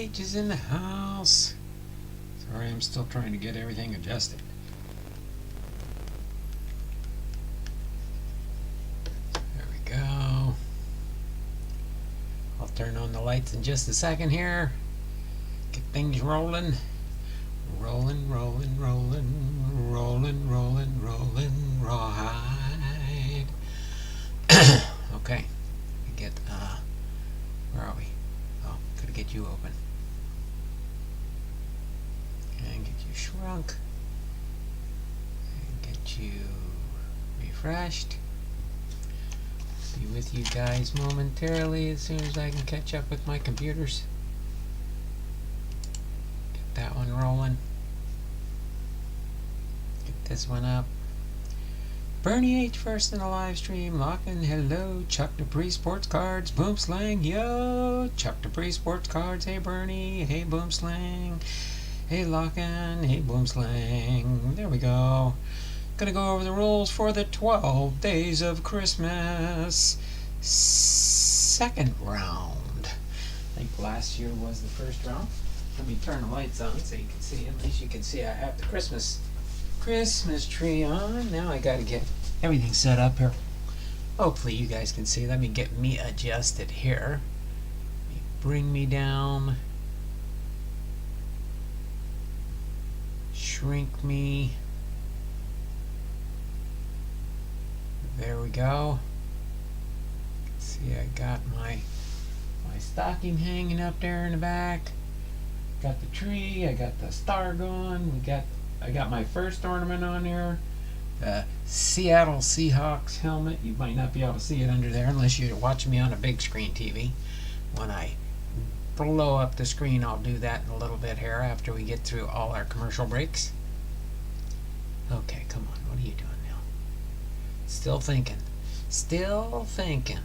H is in the house. Sorry, I'm still trying to get everything adjusted. There we go. I'll turn on the lights in just a second here. Get things rolling. Rolling, rolling, rolling, rolling, rolling, rolling, rawhide. Okay. We get, where are we? Oh, gotta get you open. And get you shrunk. And get you refreshed. Be with you guys momentarily as soon as I can catch up with my computers. Get that one rolling. Get this one up. Bernie H first in the live stream. Lockin, hello. Chuck Dupree Sports Cards. Boom Slang, yo. Chuck Dupree Sports Cards. Hey Bernie. Hey Boom Slang. Hey Lockin. Hey Boom Slang. There we go. Gonna go over the rules for the 12 days of Christmas. Second round. I think last year was the first round. Let me turn the lights on so you can see. At least you can see I have the Christmas tree on. Now I gotta get everything set up here. Hopefully you guys can see. Let me get me adjusted here. Bring me down. Shrink me. There we go. See, I got my stocking hanging up there in the back. Got the tree. I got the star going. I got my first ornament on here. The Seattle Seahawks helmet. You might not be able to see it under there unless you're watching me on a big screen TV. When I blow up the screen, I'll do that in a little bit here after we get through all our commercial breaks. Okay, come on. What are you doing now? Still thinking. Still thinking.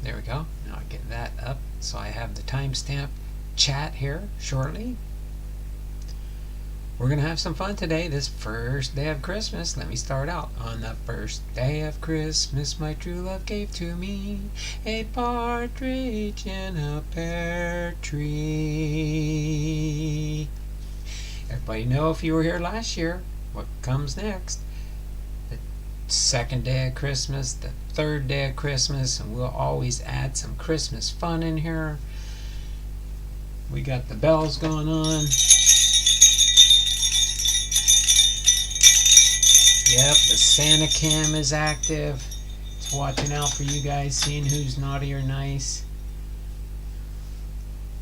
There we go. Now I get that up so I have the timestamp chat here shortly. We're going to have some fun today, this first day of Christmas. Let me start out. On the first day of Christmas, my true love gave to me a partridge in a pear tree. Everybody know, if you were here last year, what comes next. The second day of Christmas, the third day of Christmas, and we'll always add some Christmas fun in here. We got the bells going on. Yep, the Santa cam is active. It's watching out for you guys, seeing who's naughty or nice.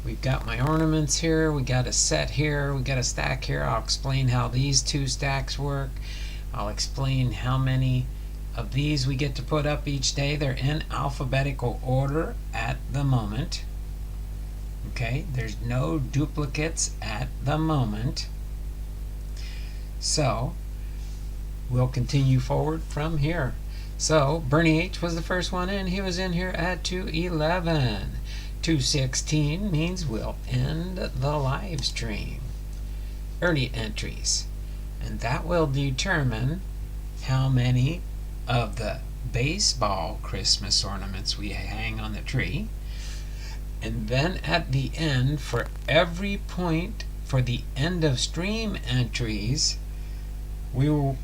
We've got my ornaments here. We got a set here. We got a stack here. I'll explain how these two stacks work. I'll explain how many of these we get to put up each day. They're in alphabetical order at the moment. Okay, there's no duplicates at the moment. So we'll continue forward from here. So Bernie H was the first one in. He was in here at 2:11. 2:16 means we'll end the live stream. Early entries. And that will determine how many of the baseball Christmas ornaments we hang on the tree. And then at the end, for every point for the end of stream entries, we will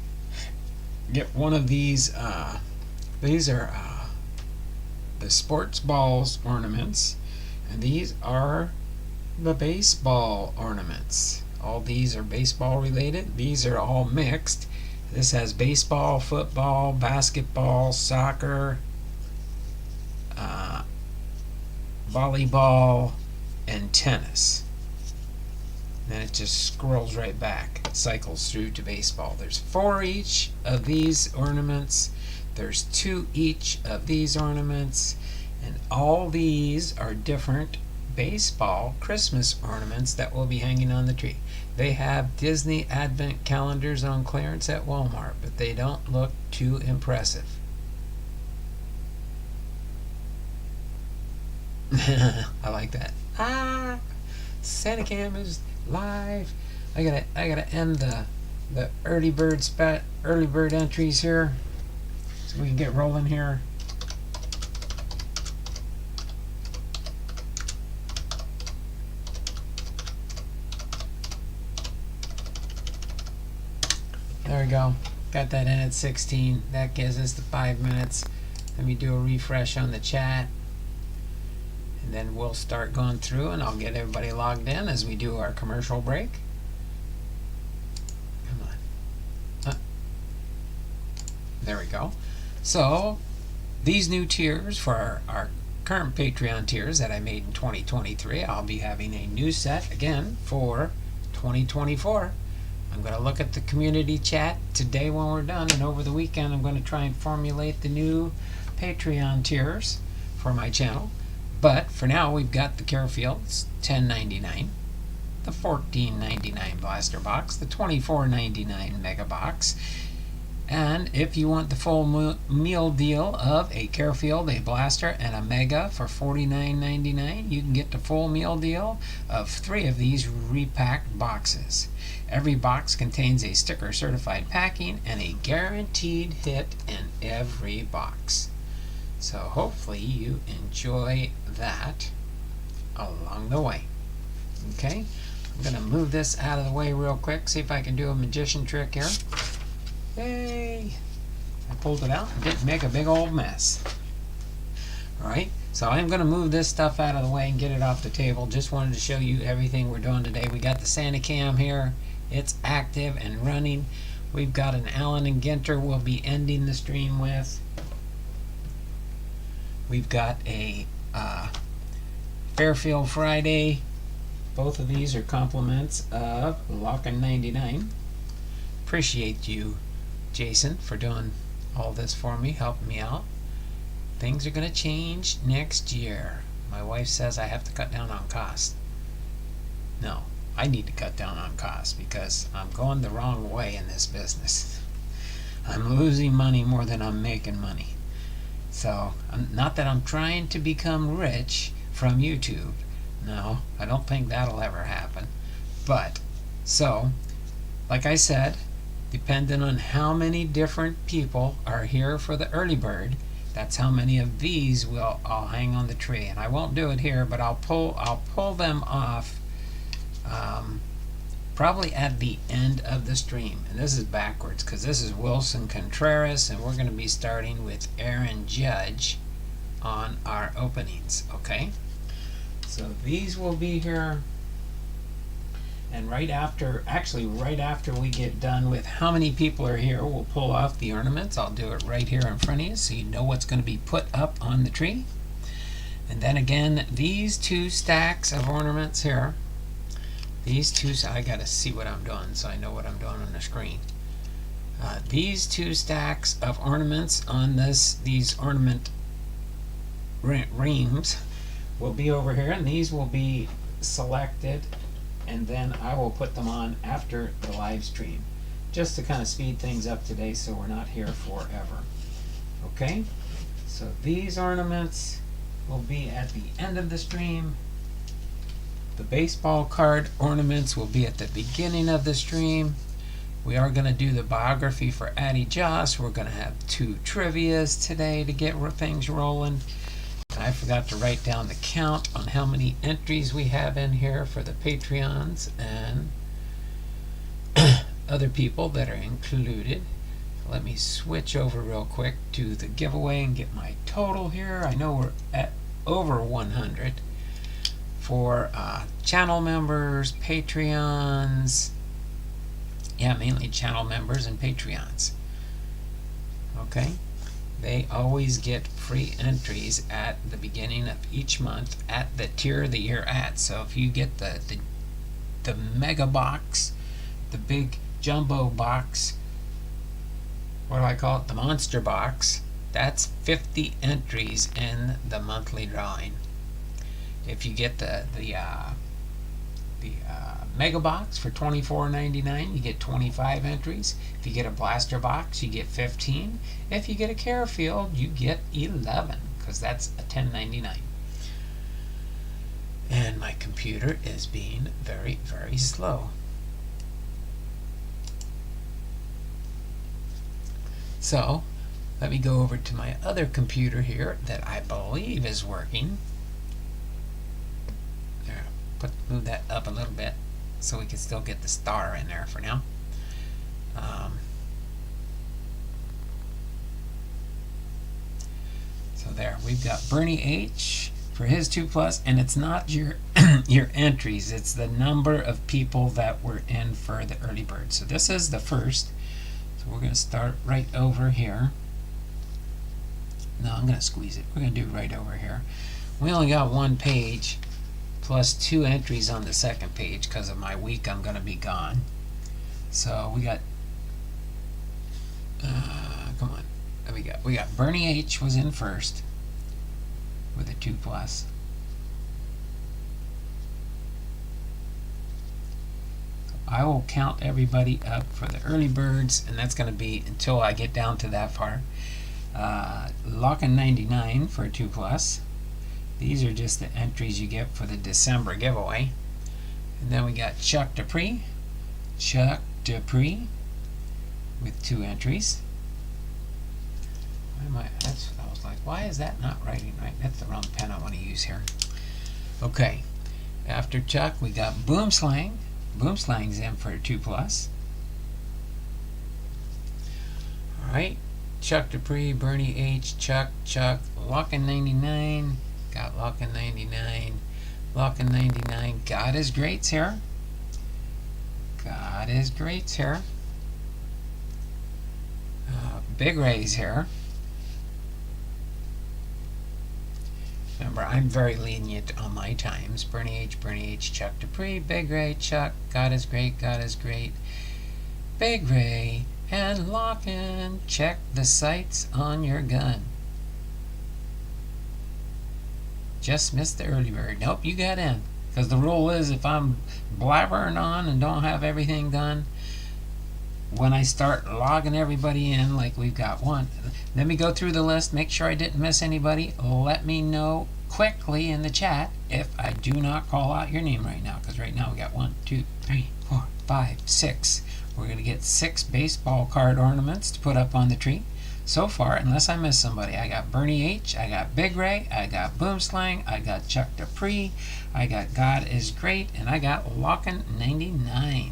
get one of these. These are the sports balls ornaments, and these are the baseball ornaments. All these are baseball related. These are all mixed. This has baseball, football, basketball, soccer, volleyball, and tennis. Then it just scrolls right back. It cycles through to baseball. There's 4 each of these ornaments. There's 2 each of these ornaments. And all these are different baseball Christmas ornaments that will be hanging on the tree. They have Disney Advent calendars on clearance at Walmart, but they don't look too impressive. I like that. Santa Cam is live. I gotta end the early bird entries here, so we can get rolling here. There we go. Got that in at 16. That gives us the 5 minutes. Let me do a refresh on the chat. And then we'll start going through and I'll get everybody logged in as we do our commercial break. Come on. There we go. So, these new tiers for our current Patreon tiers that I made in 2023, I'll be having a new set again for 2024. I'm going to look at the community chat today when we're done, and over the weekend I'm going to try and formulate the new Patreon tiers for my channel. But for now, we've got the FairField $10.99, the $14.99 Blaster Box, the $24.99 Mega Box, and if you want the full meal deal of a FairField, a Blaster, and a Mega for $49.99, you can get the full meal deal of 3 of these repacked boxes. Every box contains a sticker certified packing and a guaranteed hit in every box. So hopefully you enjoy that along the way. Okay, I'm going to move this out of the way real quick, see if I can do a magician trick here. Yay! I pulled it out and didn't make a big old mess. Alright, so I'm going to move this stuff out of the way and get it off the table. Just wanted to show you everything we're doing today. We got the Santa Cam here. It's active and running. We've got an Allen and Ginter we'll be ending the stream with. We've got a FairField Friday. Both of these are compliments of LAWKIN99. Appreciate you, Jason, for doing all this for me, helping me out. Things are going to change next year. My wife says I have to cut down on cost. No, I need to cut down on cost because I'm going the wrong way in this business. I'm losing money more than I'm making money. So, not that I'm trying to become rich from YouTube. No, I don't think that'll ever happen. But, so, like I said, depending on how many different people are here for the early bird, that's how many of these I'll hang on the tree. And I won't do it here, but I'll pull them off probably at the end of the stream. And this is backwards because this is Wilson Contreras, and we're going to be starting with Aaron Judge on our openings. Okay, so these will be here, and right after we get done with how many people are here, we'll pull off the ornaments. I'll do it right here in front of you so you know what's going to be put up on the tree. And then again, these 2 stacks of ornaments here, these 2, I gotta see what I'm doing so I know what I'm doing on the screen. These 2 stacks of ornaments on these ornament reams will be over here, and these will be selected, and then I will put them on after the live stream, just to kind of speed things up today so we're not here forever. Okay, so these ornaments will be at the end of the stream. The baseball card ornaments will be at the beginning of the stream. We are going to do the biography for Addie. We're going to have 2 trivias today to get things rolling. And I forgot to write down the count on how many entries we have in here for the Patreons and other people that are included. Let me switch over real quick to the giveaway and get my total here. I know we're at over 100 for channel members, Patreons. Yeah, mainly channel members and Patreons. Okay, they always get free entries at the beginning of each month at the tier that you're at. So if you get the mega box, the big jumbo box, what do I call it, the monster box, that's 50 entries in the monthly drawing. If you get the mega box for $24.99, you get 25 entries. If you get a blaster box, you get 15. If you get a FairField, you get 11, because that's a $10.99. And my computer is being very, very slow. So let me go over to my other computer here that I believe is working. There, move that up a little bit so we can still get the star in there for now. there. We've got Bernie H for his 2+, and it's not your your entries, it's the number of people that were in for the early bird. So this is the first. So we're going to start right over here. No, I'm going to squeeze it. We're going to do right over here. We only got one page plus 2 entries on the second page because of my week I'm going to be gone. So we got come on. We got Bernie H was in first with a 2+. So I will count everybody up for the early birds, and that's going to be until I get down to that far. LAWKIN99 for a 2+. These are just the entries you get for the December giveaway. And then we got Chuck Dupree with 2 entries. I was like, why is that not writing right? That's the wrong pen I want to use here. Okay, after Chuck we got Boomslang. Boomslang's in for a 2+. Alright, Chuck Dupree, Bernie H, Chuck, LAWKIN99, got LAWKIN99, LAWKIN99, God is Greats here. God is Greats here. Big Ray's here. Remember, I'm very lenient on my times. Bernie H, Chuck Dupree, Big Ray, Chuck, God is Great, Big Ray, and Lawkin. Check the sights on your gun. Just missed the early bird. Nope, you got in. Because the rule is if I'm blabbering on and don't have everything done, when I start logging everybody in, like we've got one, let me go through the list, make sure I didn't miss anybody. Let me know quickly in the chat if I do not call out your name right now, because right now we got 1, 2, 3, 4, 5, 6. We're going to get 6 baseball card ornaments to put up on the tree. So far, unless I miss somebody, I got Bernie H, I got Big Ray, I got Boomslang, I got Chuck Dupree, I got God is Great, and I got LAWKIN99.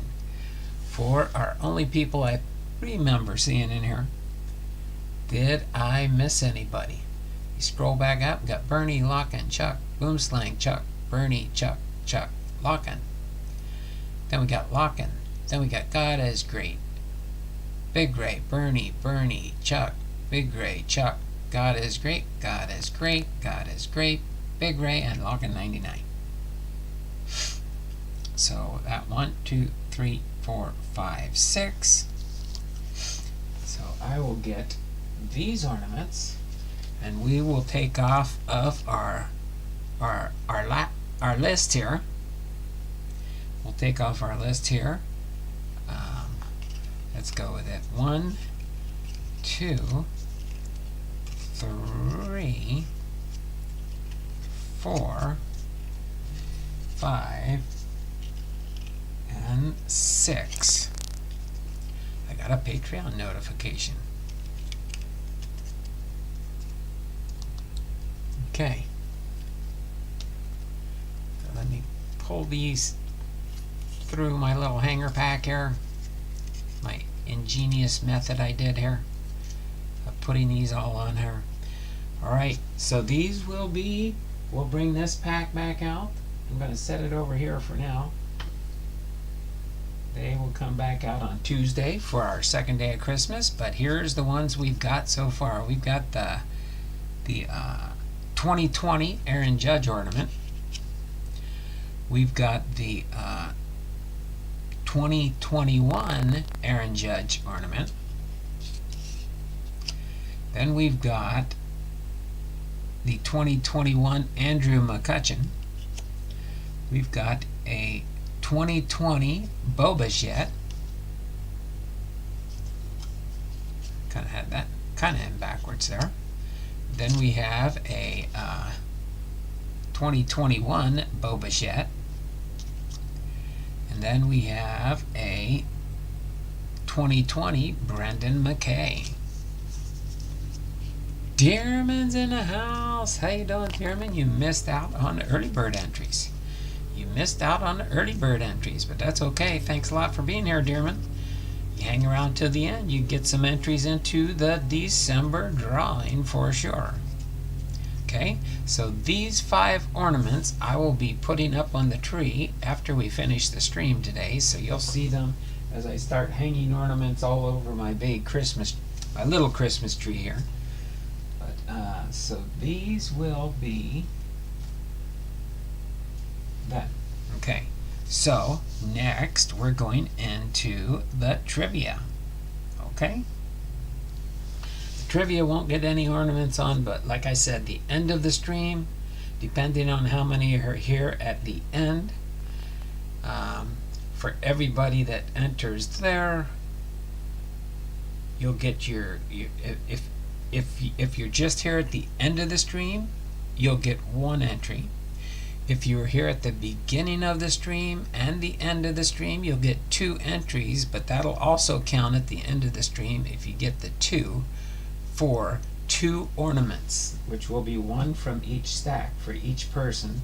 For our only people I remember seeing in here. Did I miss anybody? You scroll back up, got Bernie, Lawkin, Chuck, Boomslang, Chuck, Bernie, Chuck, Lawkin. Then we got Lawkin. Then we got God is Great. Big Ray, Bernie, Chuck, Big Ray, Chuck, God is Great, God is Great, God is Great, Big Ray, and LAWKIN99. So that 1, 2, 3, 4, 5, 6. So I will get these ornaments, and we will take off of our list here. We'll take off our list here. Let's go with it. 1, 2, 3, 4, 5, and 6. I got a Patreon notification. Okay. So let me pull these through my little hanger pack here. My ingenious method I did here of putting these all on here. Alright, so these will be, we'll bring this pack back out. I'm going to set it over here for now. They will come back out on Tuesday for our second day of Christmas, but here's the ones we've got so far. We've got the 2020 Aaron Judge ornament. We've got the 2021 Aaron Judge ornament. Then we've got the 2021 Andrew McCutcheon. We've got a 2020 Bo Bichette. Kind of had that kind of in backwards there. Then we have a 2021 Bo Bichette. And then we have a 2020 Brendan McKay. Dearman's in the house. How you doing, Dearman? You missed out on the early bird entries. You missed out on the early bird entries, but that's okay. Thanks a lot for being here, Dearman. You hang around till the end, you get some entries into the December drawing for sure. Okay, so these 5 ornaments I will be putting up on the tree after we finish the stream today, so you'll see them as I start hanging ornaments all over my my little Christmas tree here. But so these will be done. Okay, so next we're going into the trivia. Okay, the trivia won't get any ornaments on, but like I said, the end of the stream, depending on how many are here at the end, for everybody that enters there, you'll get your if you're just here at the end of the stream, you'll get 1 entry. If you were here at the beginning of the stream and the end of the stream, you'll get 2 entries, but that'll also count at the end of the stream if you get the 2 for 2 ornaments, which will be 1 from each stack for each person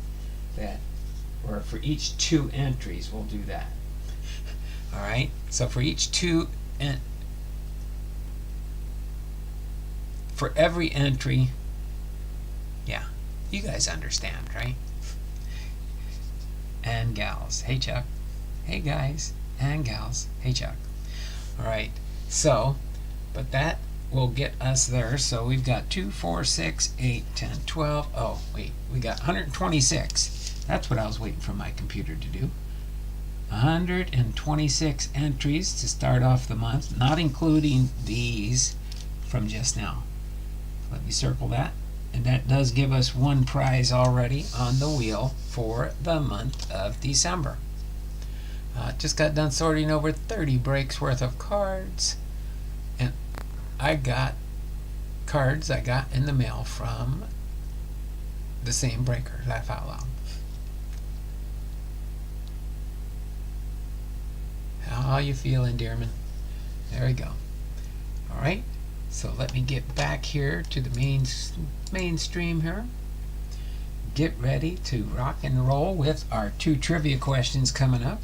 or for each 2 entries, we'll do that. All right, so for each for every entry, yeah, you guys understand, right? And gals. Hey, Chuck. Hey, guys and gals. Hey, Chuck. All right. So, but that will get us there. So we've got 2, 4, 6, 8, 10, 12. Oh, wait. We got 126. That's what I was waiting for my computer to do. 126 entries to start off the month, not including these from just now. Let me circle that. And that does give us 1 prize already on the wheel for the month of December. Just got done sorting over 30 breaks worth of cards. And I got cards I got in the mail from the same breaker, laugh out loud. How you feeling, Dearman? There we go. All right. So let me get back here to the mainstream here. Get ready to rock and roll with our 2 trivia questions coming up.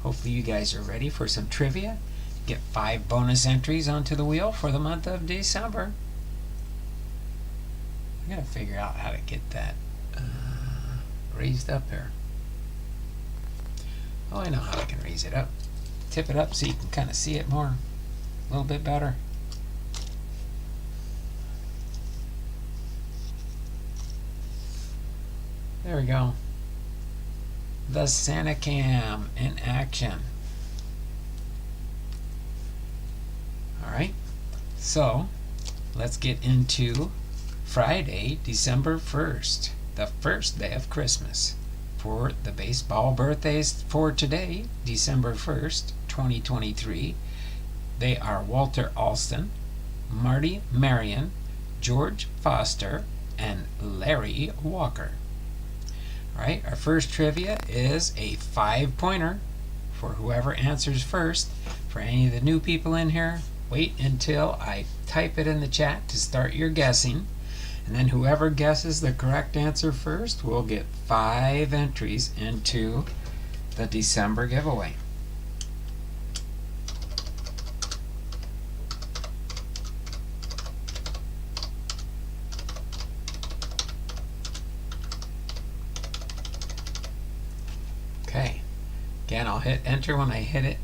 Hopefully you guys are ready for some trivia. Get 5 bonus entries onto the wheel for the month of December. I gotta figure out how to get that raised up there. Oh, I know how I can raise it up. Tip it up so you can kind of see it more, a little bit better. There we go. The Santa Cam in action. Alright, so let's get into Friday, December 1st, the first day of Christmas. For the baseball birthdays for today, December 1st, 2023, they are Walter Alston, Marty Marion, George Foster, and Larry Walker. Alright, our first trivia is a 5-pointer for whoever answers first. For any of the new people in here, wait until I type it in the chat to start your guessing. And then whoever guesses the correct answer first will get 5 entries into the December giveaway. Okay, again, I'll hit enter when I hit it,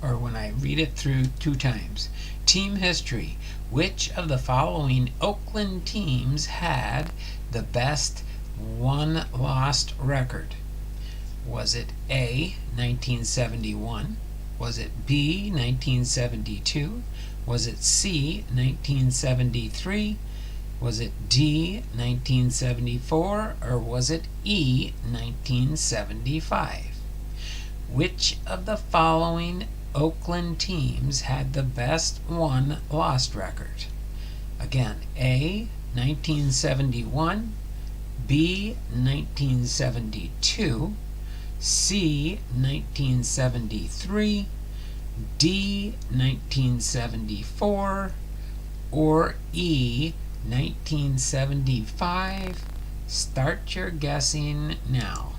or when I read it through 2 times. Team history. Which of the following Oakland teams had the best 1-lost record? Was it A, 1971? Was it B, 1972? Was it C, 1973? Was it D, 1974? Or was it E, 1975? Which of the following Oakland teams had the best 1-lost record? Again, A, 1971, B, 1972, C, 1973, D, 1974, or E, 1975. Start your guessing now.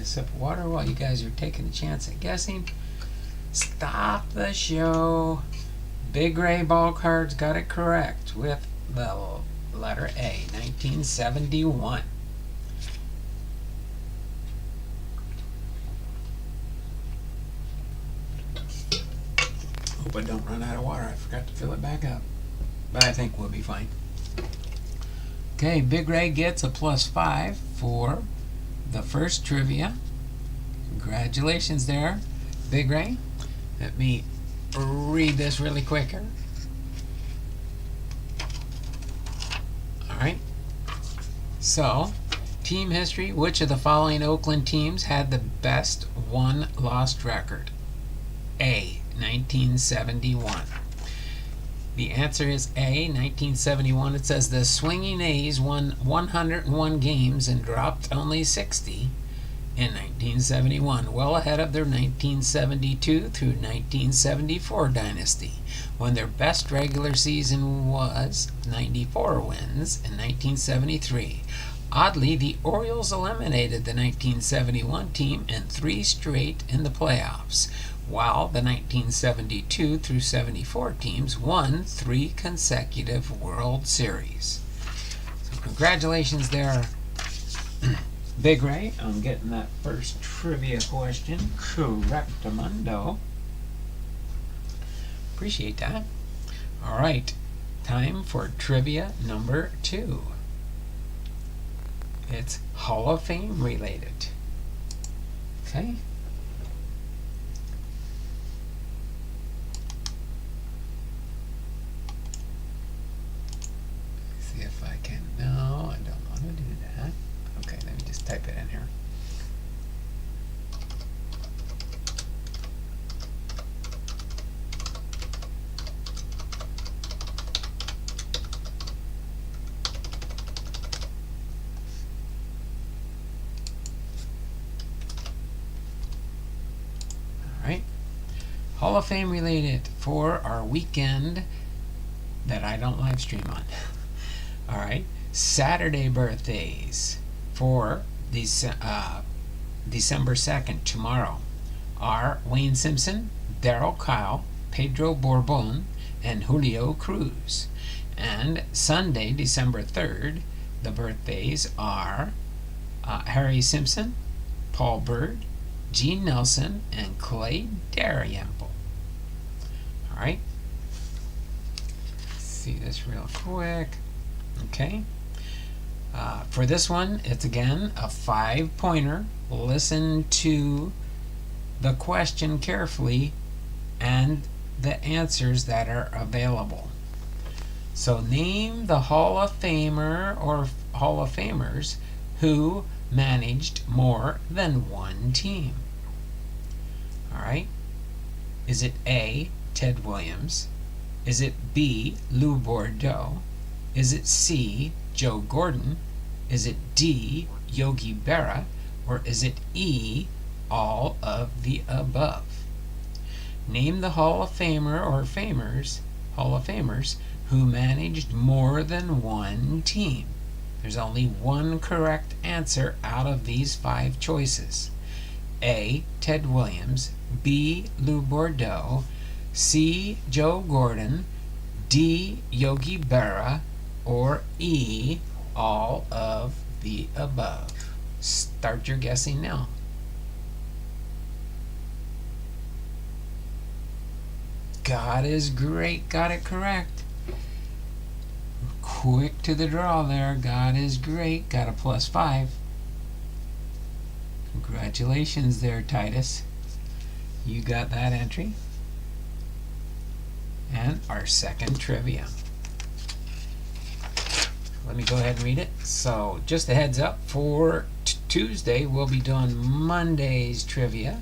sip of water while you guys are taking a chance at guessing. Stop the show. Big Ray Ball Cards got it correct with the letter A, 1971. Hope I don't run out of water. I forgot to fill it back up. But I think we'll be fine. Okay, Big Ray gets a +5 for the first trivia. Congratulations there, Big Ray. Let me read this really quick here. Alright. So, team history. Which of the following Oakland teams had the best won-lost record? A, 1971. The answer is A, 1971. It says the Swinging A's won 101 games and dropped only 60 in 1971, well ahead of their 1972 through 1974 dynasty, when their best regular season was 94 wins in 1973. Oddly, the Orioles eliminated the 1971 team in 3 straight in the playoffs, while the 1972 through 74 teams won 3 consecutive World Series. So congratulations there, Big Ray, on getting that first trivia question correctamundo. Appreciate that. All right, time for trivia number 2. It's Hall of Fame related. Okay. See if I can. No, I don't want to do that. Okay, let me just type it in here. Alright. Hall of Fame related for our weekend that I don't live stream on. Alright. Saturday birthdays for December 2nd, tomorrow, are Wayne Simpson, Darryl Kyle, Pedro Borbon, and Julio Cruz. And Sunday, December 3rd, the birthdays are Harry Simpson, Paul Bird, Gene Nelson, and Clay Dalrymple. Alright. See this real quick. Okay. For this one, it's again a 5-pointer. Listen to the question carefully and the answers that are available. So name the Hall of Famer or Hall of Famers who managed more than one team. Alright. Is it A, Ted Williams? Is it B, Lou Bordeaux? Is it C, Joe Gordon? Is it D, Yogi Berra? Or is it E, all of the above? Name the Hall of Famer or Hall of Famers who managed more than one team. There's only one correct answer out of these 5 choices. A, Ted Williams. B, Lou Bordeaux. C, Joe Gordon. D, Yogi Berra. Or E, all of the above. Start your guessing now. God is great. Got it correct. Quick to the draw there. God is great. Got a +5. Congratulations there, Titus. You got that entry. And our second trivia. Let me go ahead and read it. So, just a heads up, for Tuesday, we'll be doing Monday's trivia,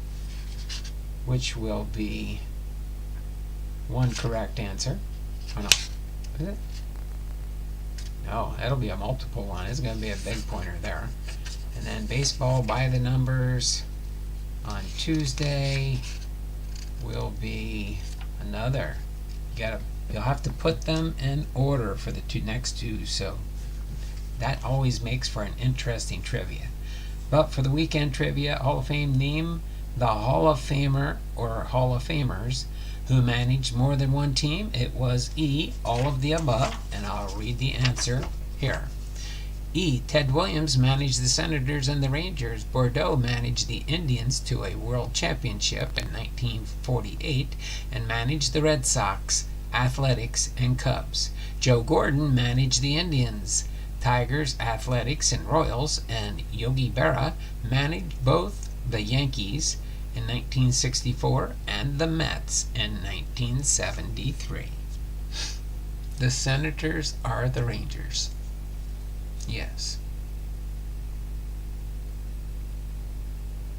which will be 1 correct answer. Oh, no. Is it? No, that'll be a multiple one. It's going to be a big pointer there. And then baseball by the numbers on Tuesday will be another. You'll have to put them in order for the next two. So that always makes for an interesting trivia. But for the weekend trivia Hall of Fame, name the Hall of Famer or Hall of Famers who managed more than one team. It was E, all of the above, and I'll read the answer here. E. Ted Williams managed the Senators and the Rangers. Bordeaux managed the Indians to a World Championship in 1948 and managed the Red Sox, Athletics, and Cubs. Joe Gordon managed the Indians, Tigers, Athletics, and Royals, and Yogi Berra managed both the Yankees in 1964 and the Mets in 1973. The Senators are the Rangers. Yes.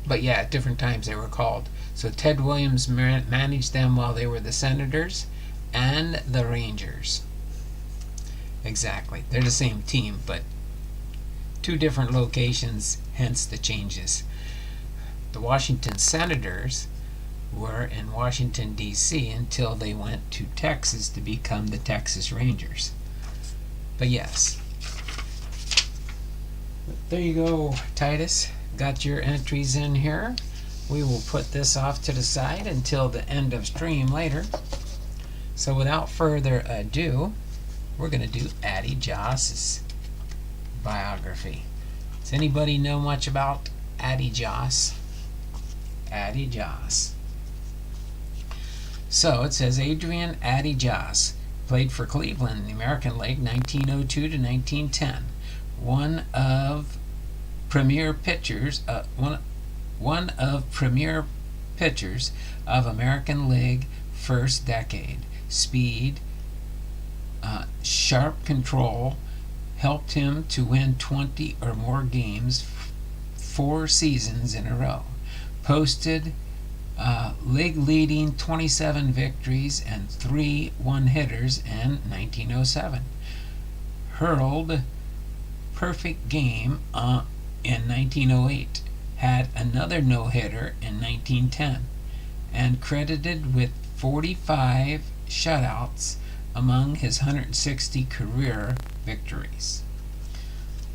But yeah, at different times they were called. So Ted Williams managed them while they were the Senators and the Rangers. Exactly. They're the same team, but two different locations, hence the changes. The Washington Senators were in Washington, D.C. until they went to Texas to become the Texas Rangers. But yes. There you go, Titus. Got your entries in here. We will put this off to the side until the end of stream later. So without further ado, we're going to do Addie Joss's biography. Does anybody know much about Addie Joss? Addie Joss. So it says Adrian Addie Joss played for Cleveland in the American League 1902 to 1910. One of premier pitchers of American League first decade. Speed, sharp control helped him to win 20 or more games 4 seasons in a row. Posted league-leading 27 victories and 3 one-hitters in 1907. Hurled perfect game in 1908. Had another no-hitter in 1910. And credited with 45 shutouts among his 160 career victories.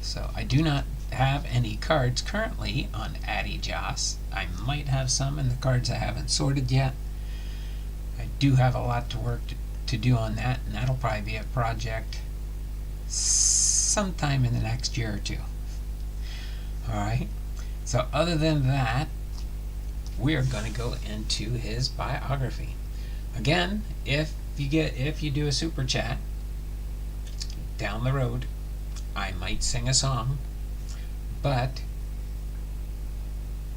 So I do not have any cards currently on Addie Joss. I might have some in the cards I haven't sorted yet. I do have a lot to work to do on that, and that'll probably be a project sometime in the next year or two. Alright, so other than that, we are going to go into his biography. Again, if you do a super chat down the road, I might sing a song, but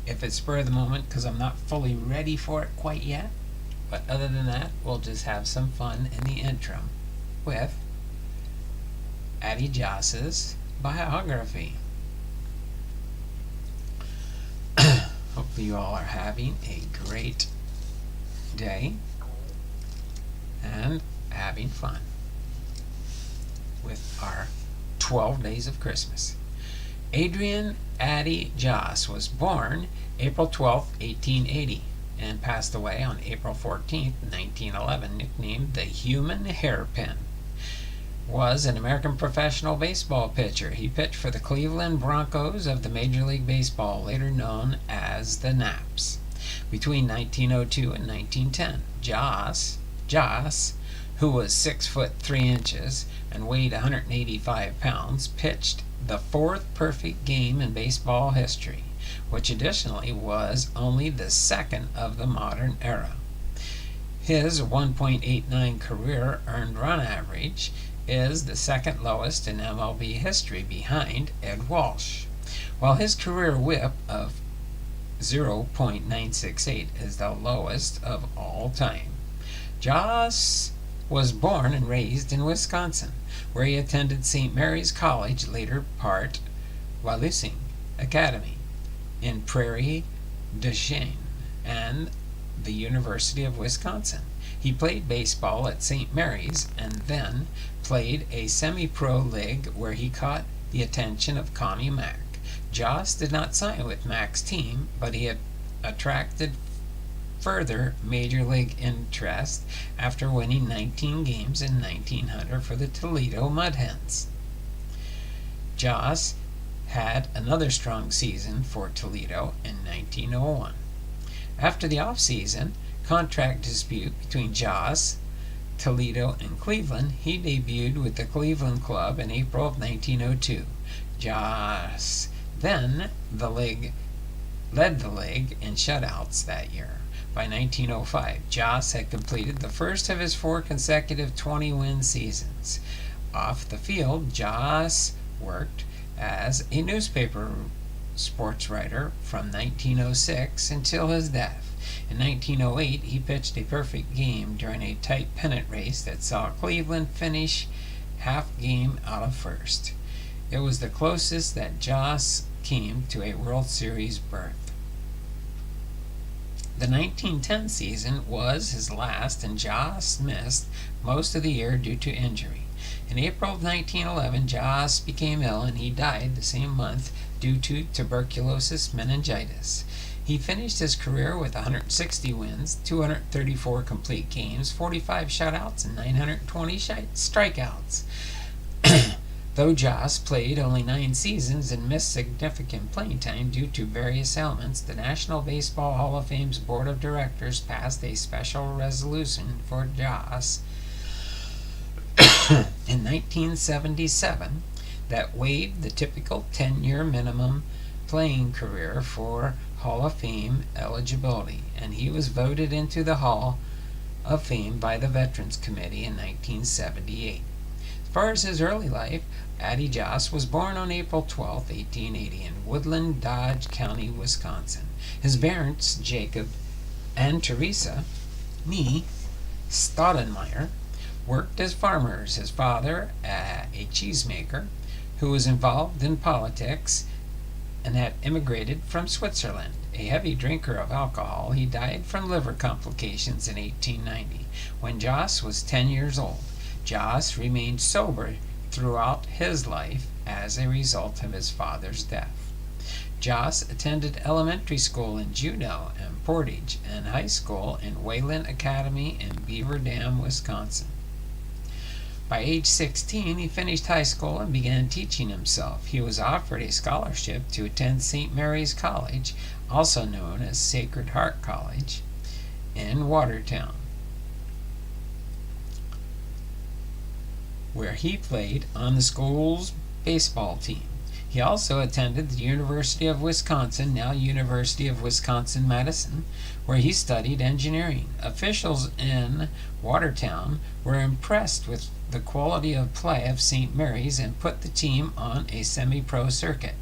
if it's spur of the moment, because I'm not fully ready for it quite yet. But other than that, we'll just have some fun in the interim with Addie Joss's biography. Hopefully you all are having a great day and having fun with our 12 days of Christmas. Adrian Addie Joss was born April 12, 1880 and passed away on April 14, 1911, nicknamed the Human Hairpin. Was an American professional baseball pitcher. He pitched for the Cleveland Broncos of the Major League Baseball, later known as the Naps. Between 1902 and 1910, Joss, who was 6 foot 3 inches and weighed 185 pounds, pitched the 4th perfect game in baseball history, which additionally was only the 2nd of the modern era. His 1.89 career earned run average is the 2nd lowest in MLB history, behind Ed Walsh, while his career whip of 0.968 is the lowest of all time. Joss was born and raised in Wisconsin, where he attended St. Mary's College, later part Walising Academy in Prairie du Chien, and the University of Wisconsin. He played baseball at St. Mary's and then played a semi-pro league where he caught the attention of Connie Mack. Joss did not sign with Mack's team, but he had attracted further major league interest after winning 19 games in 1900 for the Toledo Mud Hens. Joss had another strong season for Toledo in 1901. After the off-season contract dispute between Joss, Toledo, and Cleveland, he debuted with the Cleveland club in April of 1902. Joss then led the league in shutouts that year. By 1905, Joss had completed the first of his 4 consecutive 20-win seasons. Off the field, Joss worked as a newspaper sports writer from 1906 until his death. In 1908, he pitched a perfect game during a tight pennant race that saw Cleveland finish half game out of first. It was the closest that Joss came to a World Series berth. The 1910 season was his last, and Joss missed most of the year due to injury. In April of 1911, Joss became ill and he died the same month due to tuberculosis meningitis. He finished his career with 160 wins, 234 complete games, 45 shutouts, and 920 strikeouts. Though Joss played only 9 seasons and missed significant playing time due to various ailments, the National Baseball Hall of Fame's Board of Directors passed a special resolution for Joss in 1977 that waived the typical 10-year minimum playing career for Hall of Fame eligibility, and he was voted into the Hall of Fame by the Veterans Committee in 1978. As far as his early life, Addie Joss was born on April 12, 1880 in Woodland, Dodge County, Wisconsin. His parents, Jacob and Teresa Nee Staudenmeyer, worked as farmers. His father, a cheesemaker, who was involved in politics and had immigrated from Switzerland. A heavy drinker of alcohol, he died from liver complications in 1890 when Joss was 10 years old. Joss remained sober throughout his life as a result of his father's death. Joss attended elementary school in Juneau and Portage and high school in Wayland Academy in Beaver Dam, Wisconsin. By age 16, he finished high school and began teaching himself. He was offered a scholarship to attend St. Mary's College, also known as Sacred Heart College, in Watertown, where he played on the school's baseball team. He also attended the University of Wisconsin, now University of Wisconsin-Madison, where he studied engineering. Officials in Watertown were impressed with the quality of play of St. Mary's and put the team on a semi-pro circuit.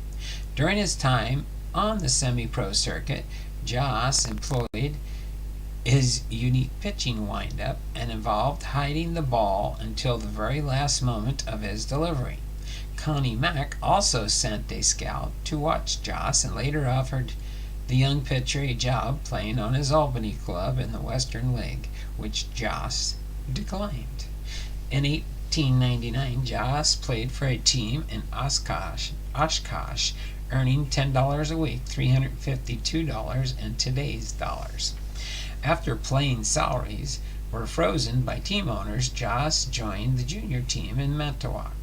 During his time on the semi-pro circuit, Joss employed his unique pitching windup and involved hiding the ball until the very last moment of his delivery. Connie Mack also sent a scout to watch Joss and later offered the young pitcher a job playing on his Albany club in the Western League, which Joss declined. In 1899, Joss played for a team in Oshkosh, earning $10 a week, $352 in today's dollars. After playing salaries were frozen by team owners, Joss joined the junior team in Manitowoc,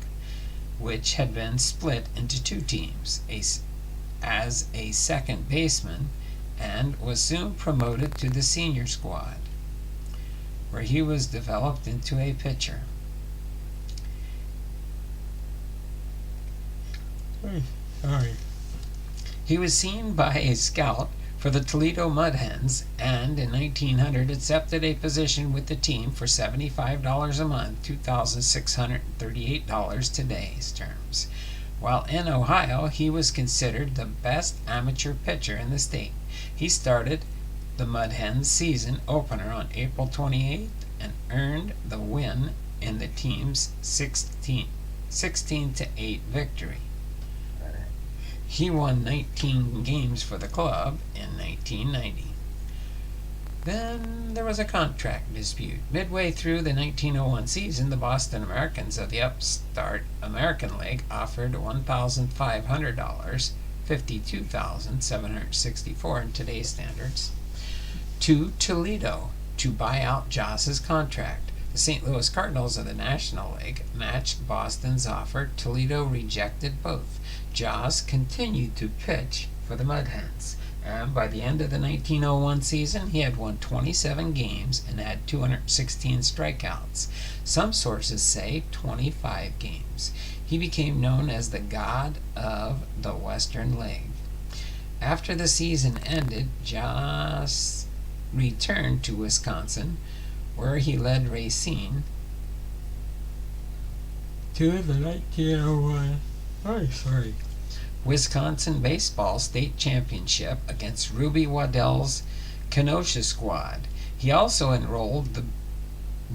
which had been split into 2 teams, as a second baseman, and was soon promoted to the senior squad, where he was developed into a pitcher. He was seen by a scout for the Toledo Mud Hens, and in 1900 accepted a position with the team for $75 a month, $2,638 today's terms. While in Ohio, he was considered the best amateur pitcher in the state. He started the Mud Hens season opener on April 28th and earned the win in the team's 16-8 victory. He won 19 games for the club in 1990. Then there was a contract dispute. Midway through the 1901 season, the Boston Americans of the upstart American League offered $1,500, $52,764 in today's standards, to Toledo to buy out Joss's contract. The St. Louis Cardinals of the National League matched Boston's offer. Toledo rejected both. Joss continued to pitch for the Mud Hens, and by the end of the 1901 season, he had won 27 games and had 216 strikeouts. Some sources say 25 games. He became known as the God of the Western League. After the season ended, Joss returned to Wisconsin, where he led Racine to the 1901 Wisconsin Baseball State Championship against Ruby Waddell's Kenosha squad. He also enrolled the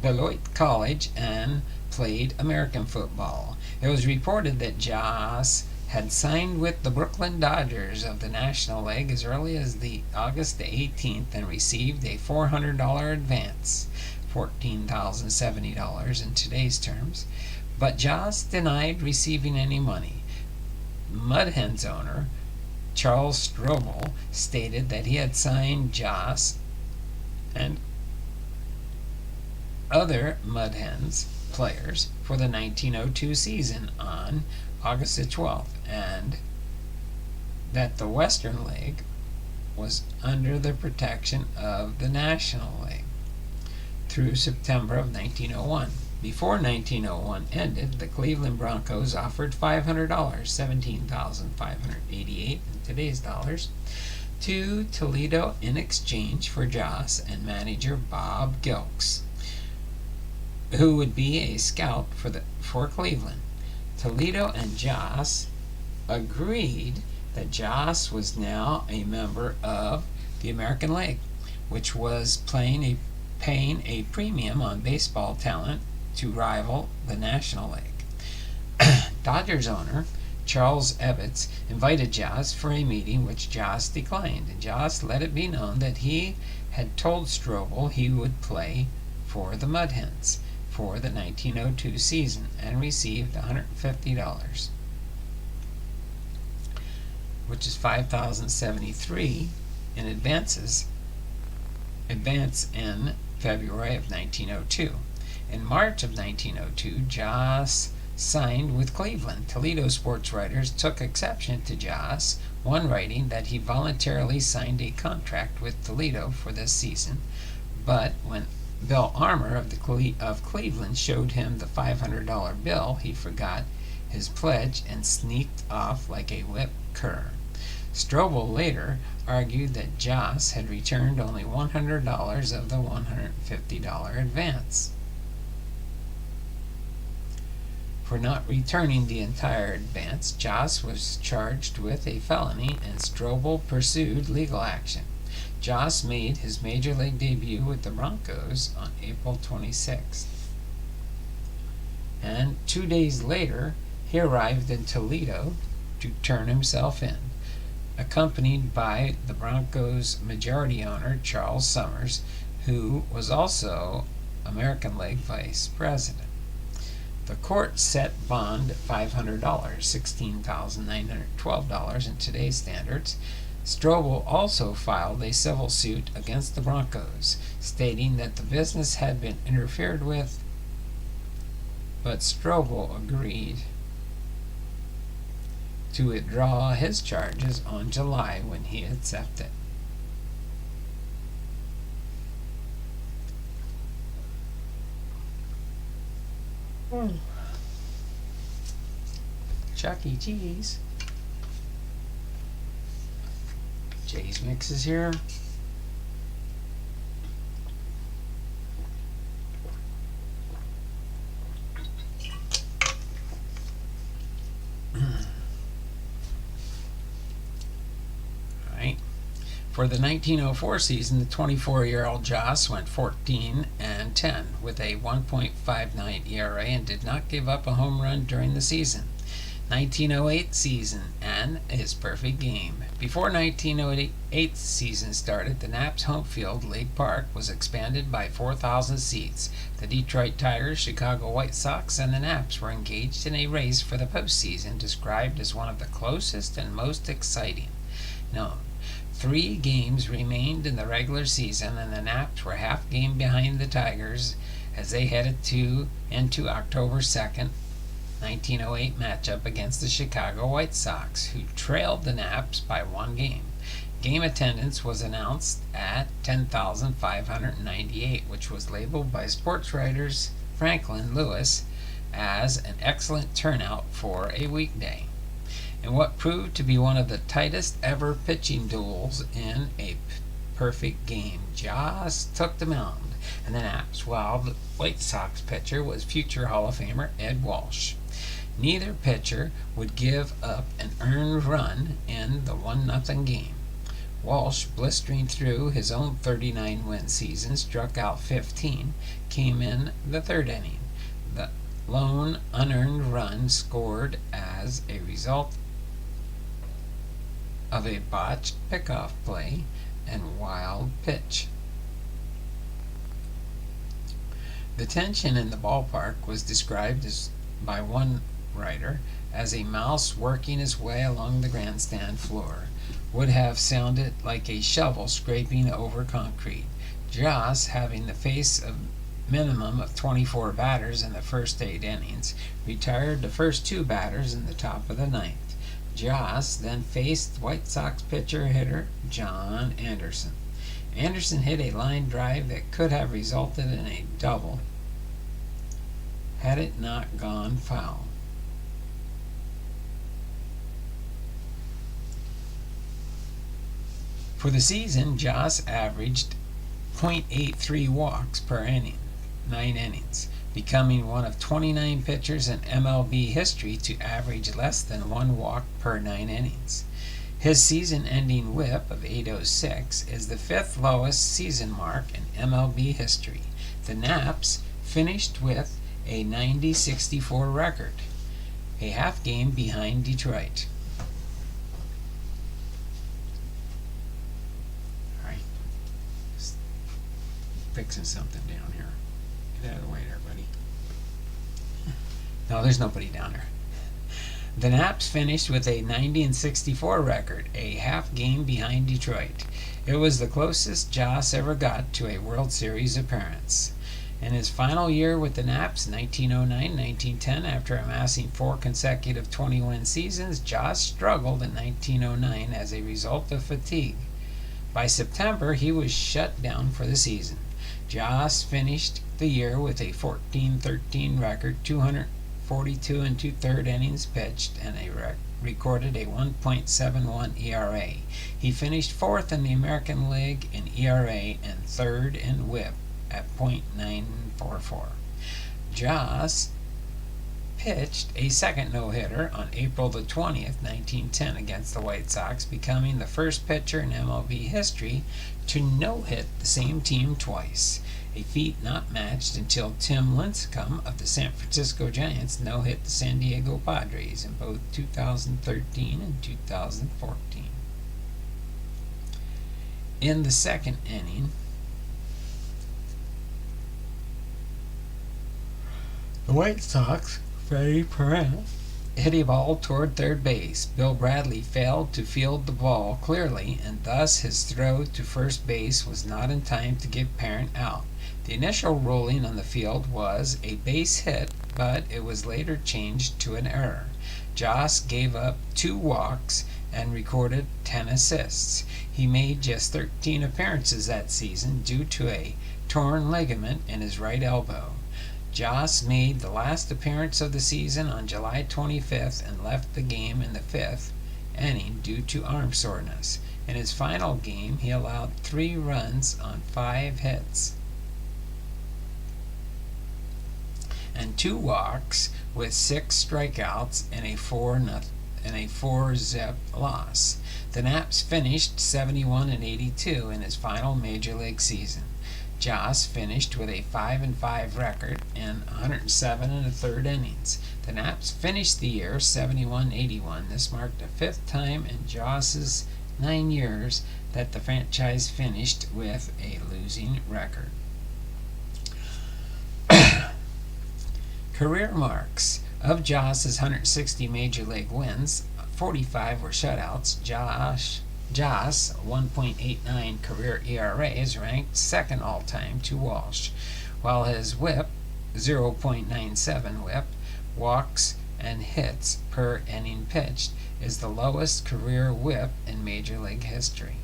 Beloit College and played American football. It was reported that Joss had signed with the Brooklyn Dodgers of the National League as early as August the 18th and received a $400 advance, $14,070 in today's terms, but Joss denied receiving any money. Mud Hens owner Charles Strobel stated that he had signed Joss and other Mud Hens players for the 1902 season on August the 12th, and that the Western League was under the protection of the National League through September of 1901. Before 1901 ended, the Cleveland Broncos offered $500, $17,588 in today's dollars, to Toledo in exchange for Joss and manager Bob Gilks, who would be a scout for Cleveland. Toledo and Joss agreed that Joss was now a member of the American League, which was paying a premium on baseball talent to rival the National League. Dodgers owner Charles Ebbets invited Joss for a meeting, which Joss declined, and Joss let it be known that he had told Strobel he would play for the Mud Hens for the 1902 season and received $150, which is $5,073 in advance in February of 1902. In March of 1902, Joss signed with Cleveland. Toledo sports writers took exception to Joss, one writing that he voluntarily signed a contract with Toledo for this season, but when Bill Armour of Cleveland showed him the $500 bill, he forgot his pledge and sneaked off like a whipped cur. Strobel later argued that Joss had returned only $100 of the $150 advance. For not returning the entire advance, Joss was charged with a felony and Strobel pursued legal action. Joss made his major league debut with the Broncos on April 26th. And 2 days later, he arrived in Toledo to turn himself in, accompanied by the Broncos' majority owner, Charles Summers, who was also American League vice president. The court set bond at $500, $16,912 in today's standards. Strobel also filed a civil suit against the Broncos, stating that the business had been interfered with, but Strobel agreed to withdraw his charges on July when he accepted. Chuck E. Cheese. Jay's Mix is here. Alright. For the 1904 season, the 24-year-old Joss went 14-10 with a 1.59 ERA and did not give up a home run during the season. 1908 season and his perfect game. Before 1908 season started, the Naps home field, League Park, was expanded by 4,000 seats. The Detroit Tigers, Chicago White Sox, and the Naps were engaged in a race for the postseason, described as one of the closest and most exciting known. 3 games remained in the regular season, and the Naps were half game behind the Tigers as they headed into October 2nd, 1908 matchup against the Chicago White Sox, who trailed the Naps by 1 game. Game attendance was announced at 10,598, which was labeled by sports writers Franklin Lewis as an excellent turnout for a weekday. In what proved to be one of the tightest ever pitching duels in a perfect game, Joss took the mound, and the Naps, while the White Sox pitcher was future Hall of Famer Ed Walsh. Neither pitcher would give up an earned run in the 1-0 game. Walsh, blistering through his own 39-win season, struck out 15, came in the 3rd inning. The lone unearned run scored as a result of a botched pickoff play and wild pitch. The tension in the ballpark was described by one writer as a mouse working his way along the grandstand floor. Would have sounded like a shovel scraping over concrete. Joss, having the face of minimum of 24 batters in the first 8 innings, retired the first 2 batters in the top of the 9th. Joss then faced White Sox pitcher-hitter John Anderson. Anderson hit a line drive that could have resulted in a double had it not gone foul. For the season, Joss averaged .83 walks per inning, 9 innings, becoming one of 29 pitchers in MLB history to average less than 1 walk per 9 innings. His season-ending whip of .806 is the 5th lowest season mark in MLB history. The Naps finished with a 90-64 record, a half game behind Detroit. Fixing something down here. Get out of the way there, buddy. No, there's nobody down there. The Naps finished with a 90-64 record, a half game behind Detroit. It was the closest Joss ever got to a World Series appearance. In his final year with the Naps, 1909-1910, after amassing 4 consecutive 20-win seasons, Joss struggled in 1909 as a result of fatigue. By September, he was shut down for the season. Joss finished the year with a 14-13 record, 242 and 2/3 innings pitched, and recorded a 1.71 ERA. He finished 4th in the American League in ERA and 3rd in WHIP at .944. Joss pitched a second no-hitter on April the 20th, 1910 against the White Sox, becoming the first pitcher in MLB history to no-hit the same team twice, a feat not matched until Tim Lincecum of the San Francisco Giants no-hit the San Diego Padres in both 2013 and 2014. In the 2nd inning, the White Sox, Freddie Perez, hit a ball toward 3rd base. Bill Bradley failed to field the ball clearly, and thus his throw to first base was not in time to give Parent out. The initial ruling on the field was a base hit, but it was later changed to an error. Joss gave up 2 walks and recorded 10 assists. He made just 13 appearances that season due to a torn ligament in his right elbow. Joss made the last appearance of the season on July 25th and left the game in the 5th inning due to arm soreness. In his final game, he allowed 3 runs on 5 hits and 2 walks with 6 strikeouts in a 4-zip loss. The Naps finished 71 and 82 in his final major league season. Joss finished with a 5-5 record in 107 1/3 innings. The Naps finished the year 71-81. This marked the 5th time in Joss's 9 years that the franchise finished with a losing record. Career marks. Of Joss's 160 major league wins, 45 were shutouts. Joss, 1.89 career ERA, is ranked 2nd all-time to Walsh. while his whip, 0.97 whip, walks and hits per inning pitched, is the lowest career whip in Major League history.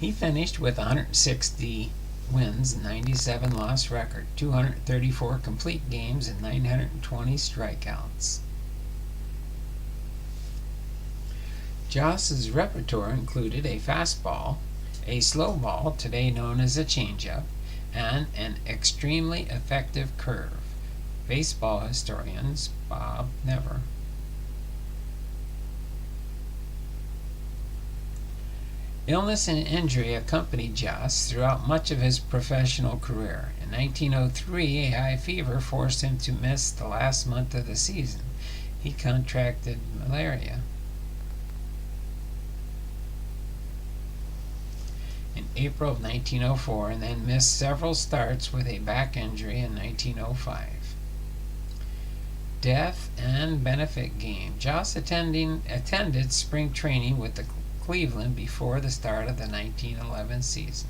He finished with 160 wins, 97 loss record, 234 complete games, and 920 strikeouts. Joss's repertoire included a fastball, a slow ball, today known as a changeup, and an extremely effective curve. Baseball historians Bob Never. Illness and injury accompanied Joss throughout much of his professional career. In 1903, a high fever forced him to miss the last month of the season. He contracted malaria. In April of 1904, and then missed several starts with a back injury in 1905. Death and benefit game. Joss attended spring training with the Cleveland before the start of the 1911 season.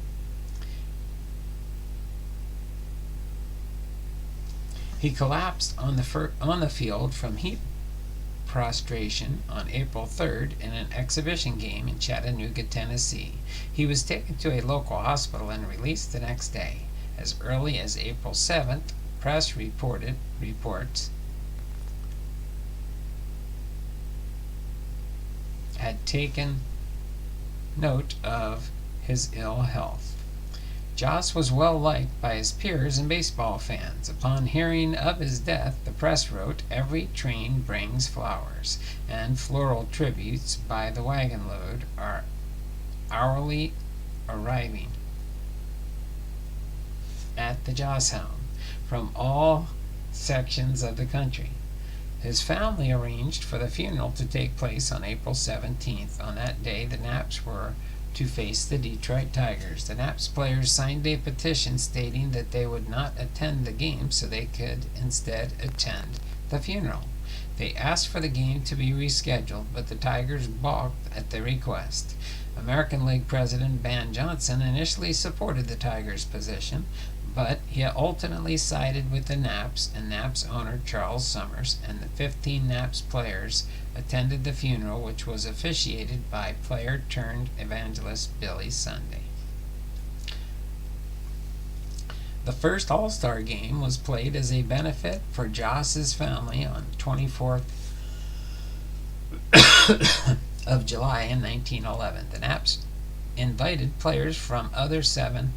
He collapsed on the field from heat prostration on April 3rd in an exhibition game in Chattanooga, Tennessee. He was taken to a local hospital and released the next day. As early as April 7th, press reports had taken note of his ill health. Joss was well liked by his peers and baseball fans. Upon hearing of his death, the press wrote, "Every train brings flowers, and floral tributes by the wagon load are hourly arriving at the Joss home from all sections of the country." His family arranged for the funeral to take place on April 17th. On that day, the Naps were to face the Detroit Tigers. The Naps players signed a petition stating that they would not attend the game so they could instead attend the funeral. They asked for the game to be rescheduled, but the Tigers balked at the request. American League President Van Johnson initially supported the Tigers' position, but he ultimately sided with the Naps, and Naps owner Charles Summers and the 15 Naps players attended the funeral, which was officiated by player-turned-evangelist Billy Sunday. The first All-Star game was played as a benefit for Joss's family on the 24th of July in 1911. The Naps invited players from other 7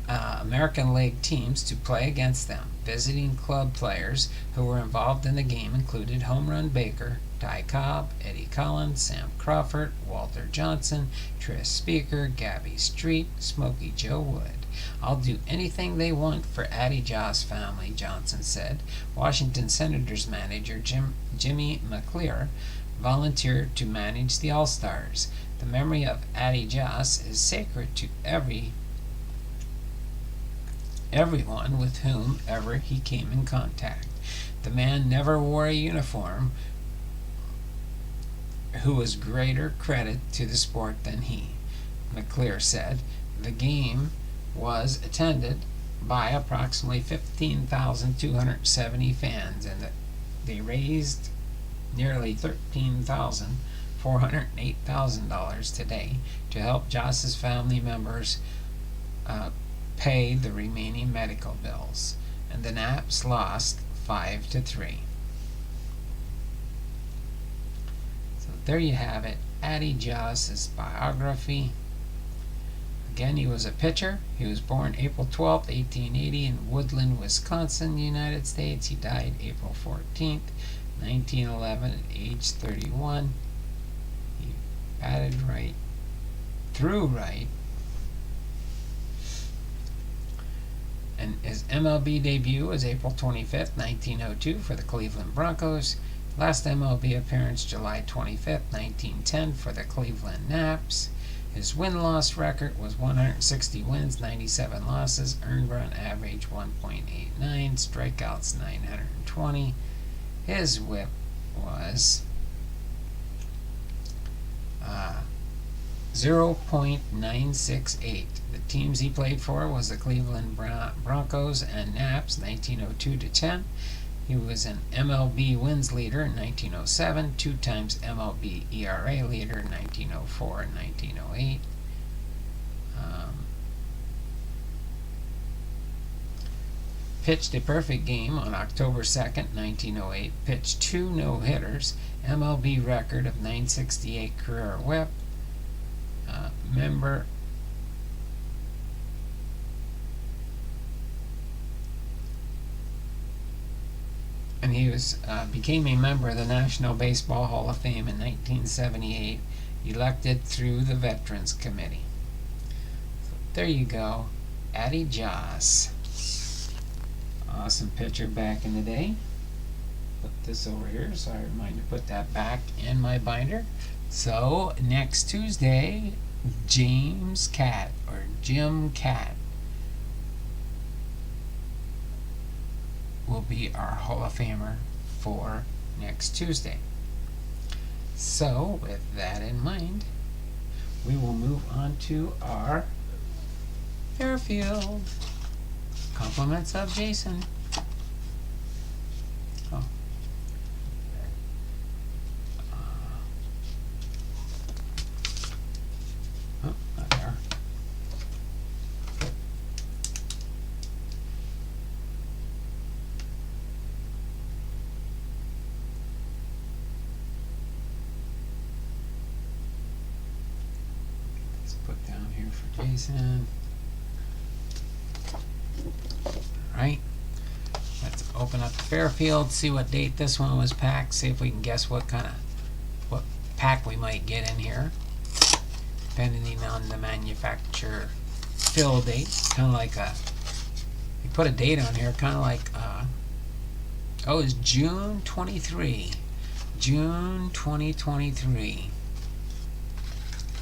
American League teams to play against them. Visiting club players who were involved in the game included Home Run Baker, Ty Cobb, Eddie Collins, Sam Crawford, Walter Johnson, Tris Speaker, Gabby Street, Smokey Joe Wood. "I'll do anything they want for Addie Joss family," Johnson said. Washington Senators manager Jimmy McClear volunteered to manage the All-Stars. The memory of Addie Joss is sacred to everyone with whom ever he came in contact. The man never wore a uniform who was greater credit to the sport than he, McClear said. The game was attended by approximately 15,270 fans, and they raised nearly $13,408,000 today to help Joss's family members pay the remaining medical bills, and the Naps lost 5-3. So there you have it, Addie Joss's biography. Again, he was a pitcher. He was born April 12, 1880 in Woodland, Wisconsin, United States. He died April 14th, 1911 at age 31. He batted right, threw right, and his MLB debut was April 25th, 1902 for the Cleveland Broncos. Last MLB appearance July 25th, 1910 for the Cleveland Naps. His win-loss record was 160 wins, 97 losses, earned run average 1.89, strikeouts 920. His whip was 0.968. The teams he played for was the Cleveland Broncos and Naps, 1902 to 10. He was an MLB wins leader in 1907, 2 times MLB ERA leader in 1904 and 1908. Pitched a perfect game on October 2nd, 1908. Pitched 2 no-hitters. MLB record of 968 career whip. Member and he became a member of the National Baseball Hall of Fame in 1978, elected through the Veterans Committee. So there you go, Addie Joss. Awesome pitcher back in the day. Put this over here so I remind to put that back in my binder. So next Tuesday, James Catt or Jim Catt will be our Hall of Famer for next Tuesday. So with that in mind, we will move on to our Fairfield. Compliments of Jason. Oh. Not there. Let's put down here for Jason. Right, let's open up the Fairfield, see what date this one was packed, see if we can guess what pack we might get in here, depending on the manufacturer fill date. Kind of like you put a date on here, kind of like it's June 23, June 2023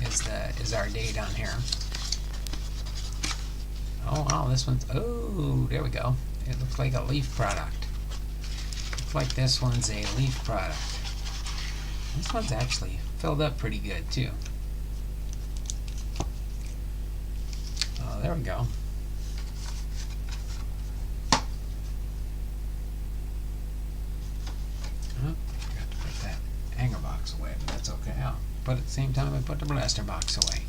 is our date on here. Oh wow, this one's, oh, there we go. It looks like a leaf product. Looks like this one's a leaf product. This one's actually filled up pretty good too. Oh, there we go. Oh, forgot to put that hanger box away, but that's okay. But at the same time, I put the blaster box away.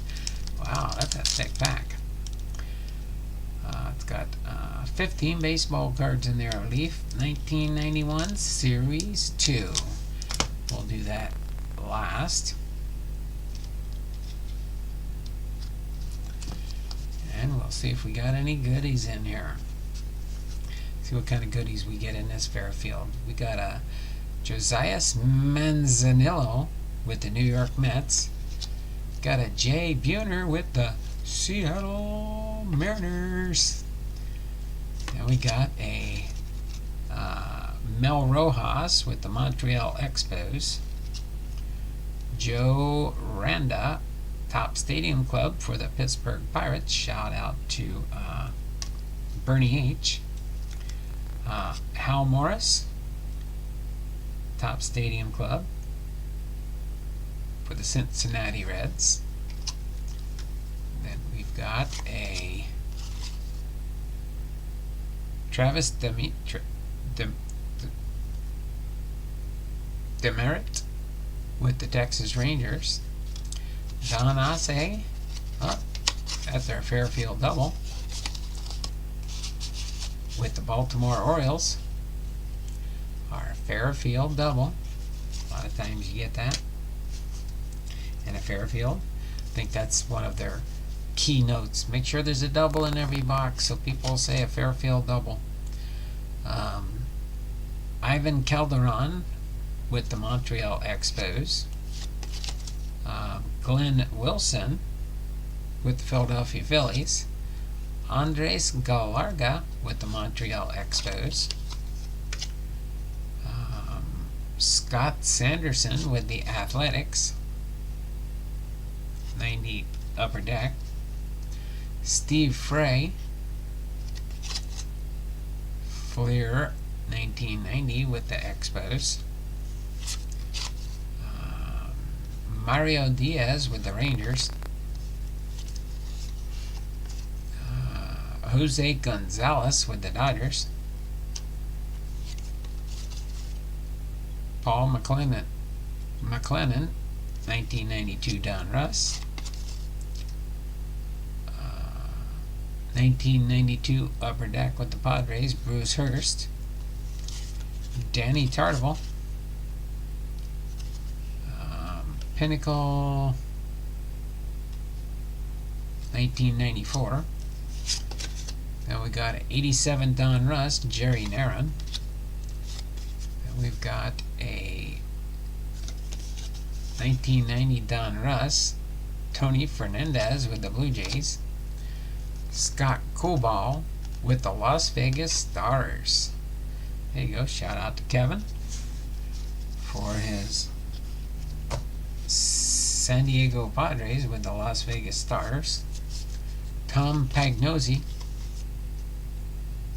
Wow, that's a thick pack. It's got 15 baseball cards in there. Leaf 1991 Series 2. We'll do that last. And we'll see if we got any goodies in here. See what kind of goodies we get in this Fairfield. We got a Josias Manzanillo with the New York Mets. Got a Jay Buhner with the Seattle Mariners. And we got a Mel Rojas with the Montreal Expos. Joe Randa, Top Stadium Club for the Pittsburgh Pirates. Shout out to Bernie H. Hal Morris, Top Stadium Club for the Cincinnati Reds. Then we've got a Travis Demerit with the Texas Rangers. Don Ace, that's our Fairfield double, with the Baltimore Orioles. Our Fairfield double. A lot of times you get that in a Fairfield. I think that's one of their keynotes. Make sure there's a double in every box so people say a Fairfield double. Ivan Calderon with the Montreal Expos. Glenn Wilson with the Philadelphia Phillies. Andres Galarga with the Montreal Expos. Scott Sanderson with the Athletics. 90 Upper Deck. Steve Frey, Fleer 1990 with the Expos. Mario Diaz with the Rangers. Jose Gonzalez with the Dodgers. Paul McLennan, 1992 Donruss. 1992 Upper Deck with the Padres, Bruce Hurst. Danny Tartavel. Pinnacle 1994. Then we got 87 Donruss, Jerry Narron. And we've got a 1990 Donruss, Tony Fernandez with the Blue Jays. Scott Coolball with the Las Vegas Stars. There you go. Shout out to Kevin for his San Diego Padres with the Las Vegas Stars. Tom Pagnozzi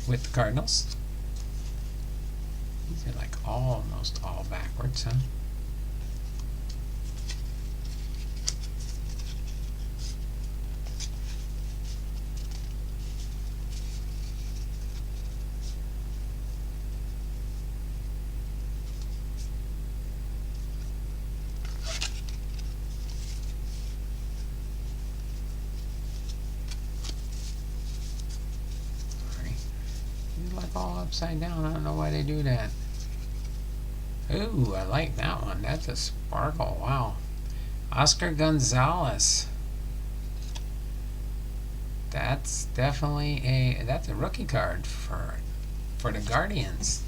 with the Cardinals. These are like almost all backwards, huh? Like all upside down. I don't know why they do that. Ooh, I like that one. That's a sparkle. Wow. Oscar Gonzalez. That's definitely that's a rookie card for the Guardians.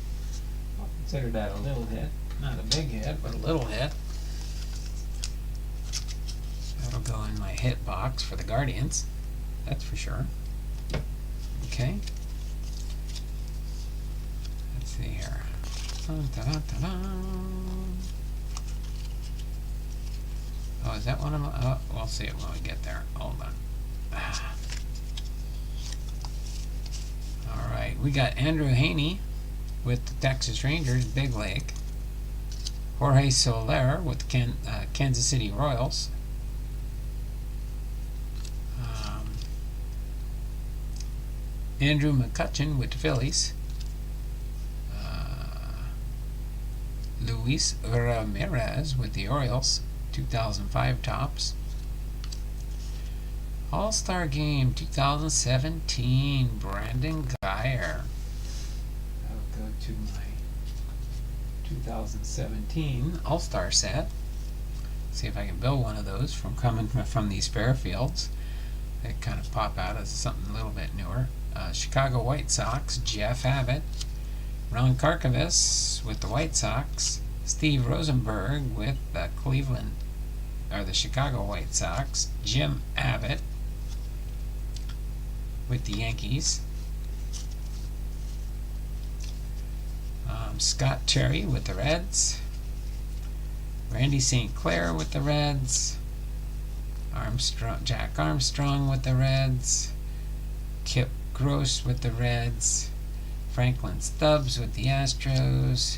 I'll consider that a little hit. Not a big hit, but a little hit. That'll go in my hit box for the Guardians. That's for sure. Okay. See here. Dun, dun, dun, dun. Oh, is that one of them? Oh, we'll see it when we get there. Hold on. All right, we got Andrew Haney with the Texas Rangers, Big Lake. Jorge Soler with the Kansas City Royals. Andrew McCutchen with the Phillies. Luis Ramirez with the Orioles, 2005 tops. All-Star Game 2017, Brandon Geyer. I'll go to my 2017 All-Star set. See if I can build one of those coming from these Fairfields. They kind of pop out as something a little bit newer. Chicago White Sox, Jeff Abbott. Ron Karkovis with the White Sox. Steve Rosenberg with the the Chicago White Sox. Jim Abbott with the Yankees. Scott Terry with the Reds. Randy St. Clair with the Reds. Jack Armstrong with the Reds. Kip Gross with the Reds. Franklin Stubbs with the Astros.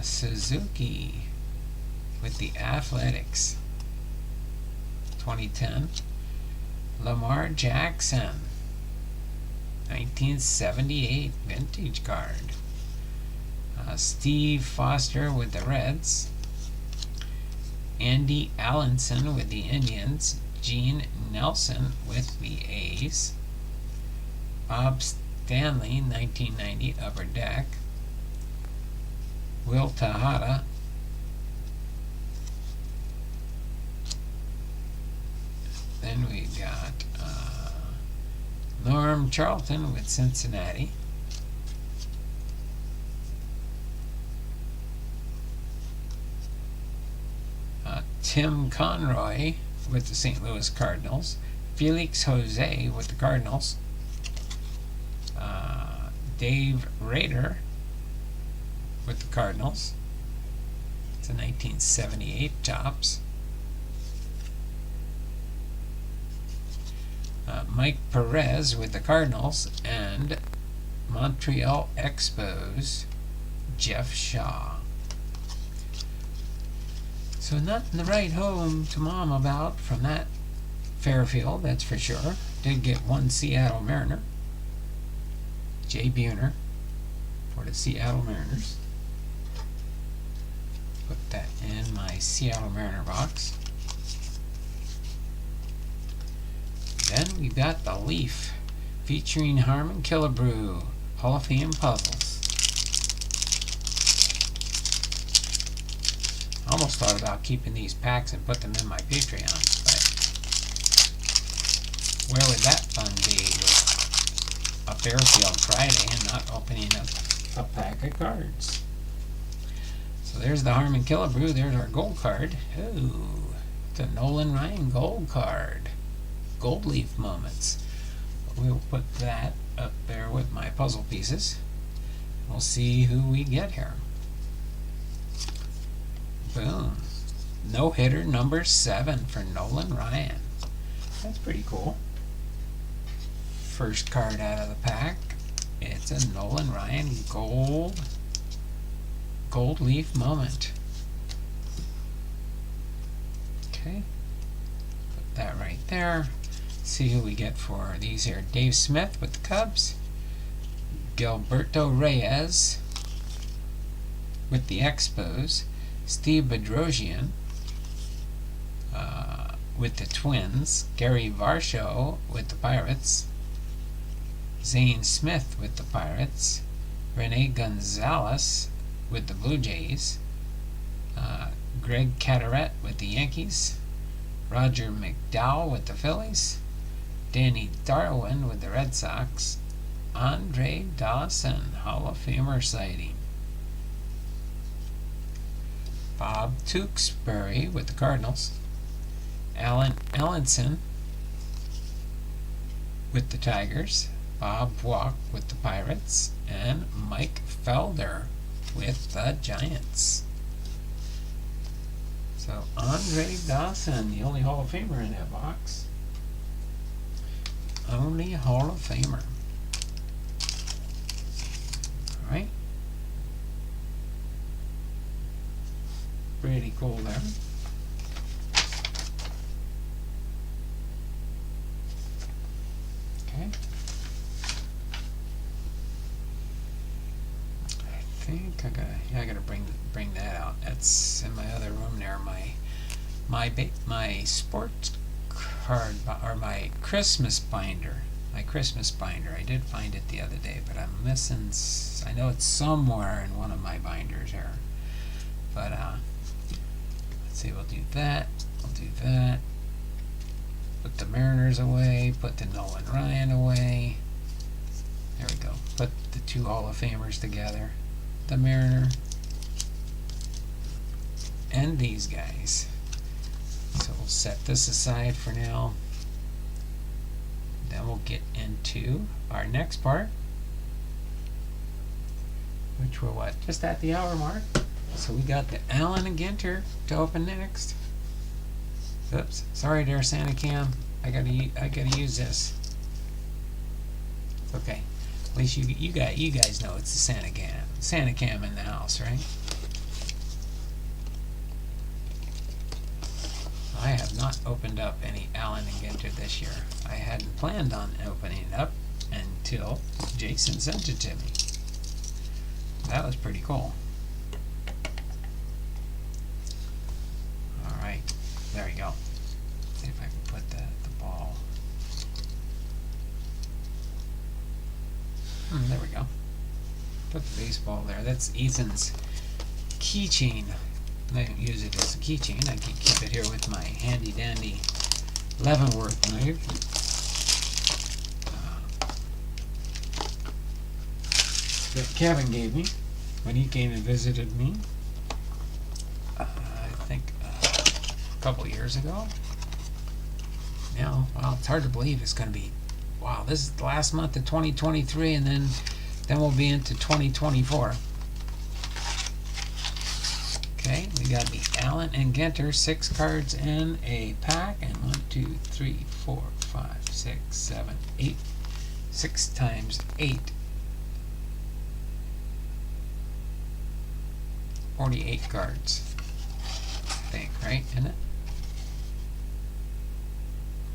Suzuki with the Athletics. 2010. Lamar Jackson. 1978 vintage card. Steve Foster with the Reds. Andy Allenson with the Indians. Gene Nelson with the A's. Bob Stanley, 1990 Upper Deck. Will Tejada. Then we got Norm Charlton with Cincinnati. Tim Conroy with the St. Louis Cardinals. Felix Jose with the Cardinals. Dave Rader with the Cardinals. It's a 1978 tops. Mike Perez with the Cardinals, and Montreal Expos, Jeff Shaw. So nothing to write home to Mom about from that Fairfield, that's for sure. Did get one Seattle Mariner. Jay Buhner for the Seattle Mariners. Put that in my Seattle Mariner box. Then we got the Leaf featuring Harmon Killebrew Hall of Fame puzzles. I almost thought about keeping these packs and put them in my Patreon, but where would that fun be with a FairField Friday and not opening up a pack of cards? So there's the Harmon Killebrew. There's our gold card. Oh, it's a Nolan Ryan gold card. Gold leaf moments. We'll put that up there with my puzzle pieces. We'll see who we get here. Boom. No hitter number 7 for Nolan Ryan. That's pretty cool. First card out of the pack. It's a Nolan Ryan gold leaf moment. Okay. Put that right there. See who we get for these here. Dave Smith with the Cubs. Gilberto Reyes with the Expos. Steve Bedrosian with the Twins. Gary Varsho with the Pirates. Zane Smith with the Pirates. Rene Gonzalez with the Blue Jays. Greg Caderet with the Yankees. Roger McDowell with the Phillies. Danny Darwin with the Red Sox. Andre Dawson, Hall of Famer sighting. Bob Tewksbury with the Cardinals. Alan Ellenson with the Tigers. Bob Walk with the Pirates. And Mike Felder with the Giants. So Andre Dawson, the only Hall of Famer in that box. Only Hall of Famer. Alright. Pretty cool there. Okay. I think I gotta bring that out. That's in my other room there. My sports card or my Christmas binder. My Christmas binder. I did find it the other day, but I'm missing. I know it's somewhere in one of my binders here. But let's see. We'll do that. We'll do that. Put the Mariners away. Put the Nolan Ryan away. There we go. Put the two Hall of Famers together. The Mariner and these guys. So we'll set this aside for now. Then we'll get into our next part, which we're what? Just at the hour mark. So we got the Allen and Ginter to open next. Oops, sorry there, Santa Cam. I gotta use this. It's okay. At least you guys know it's the Santa Cam. Santa Cam in the house, right? I have not opened up any Allen and Ginter this year. I hadn't planned on opening it up until Jason sent it to me. That was pretty cool. Alright, there we go. See if I can put the ball. There we go. Put the baseball there. That's Ethan's keychain. I don't use it as a keychain. I can keep it here with my handy dandy Leavenworth knife that Kevin gave me when he came and visited me. I think a couple years ago. Now, wow, it's hard to believe it's going to be. Wow, this is the last month of 2023, and then we'll be into 2024. Okay, we got the Allen and Ginter, 6 cards in a pack, and 1, 2, 3, 4, 5, 6, 7, 8. 6 times 8. 48 cards. I think, right? Isn't it?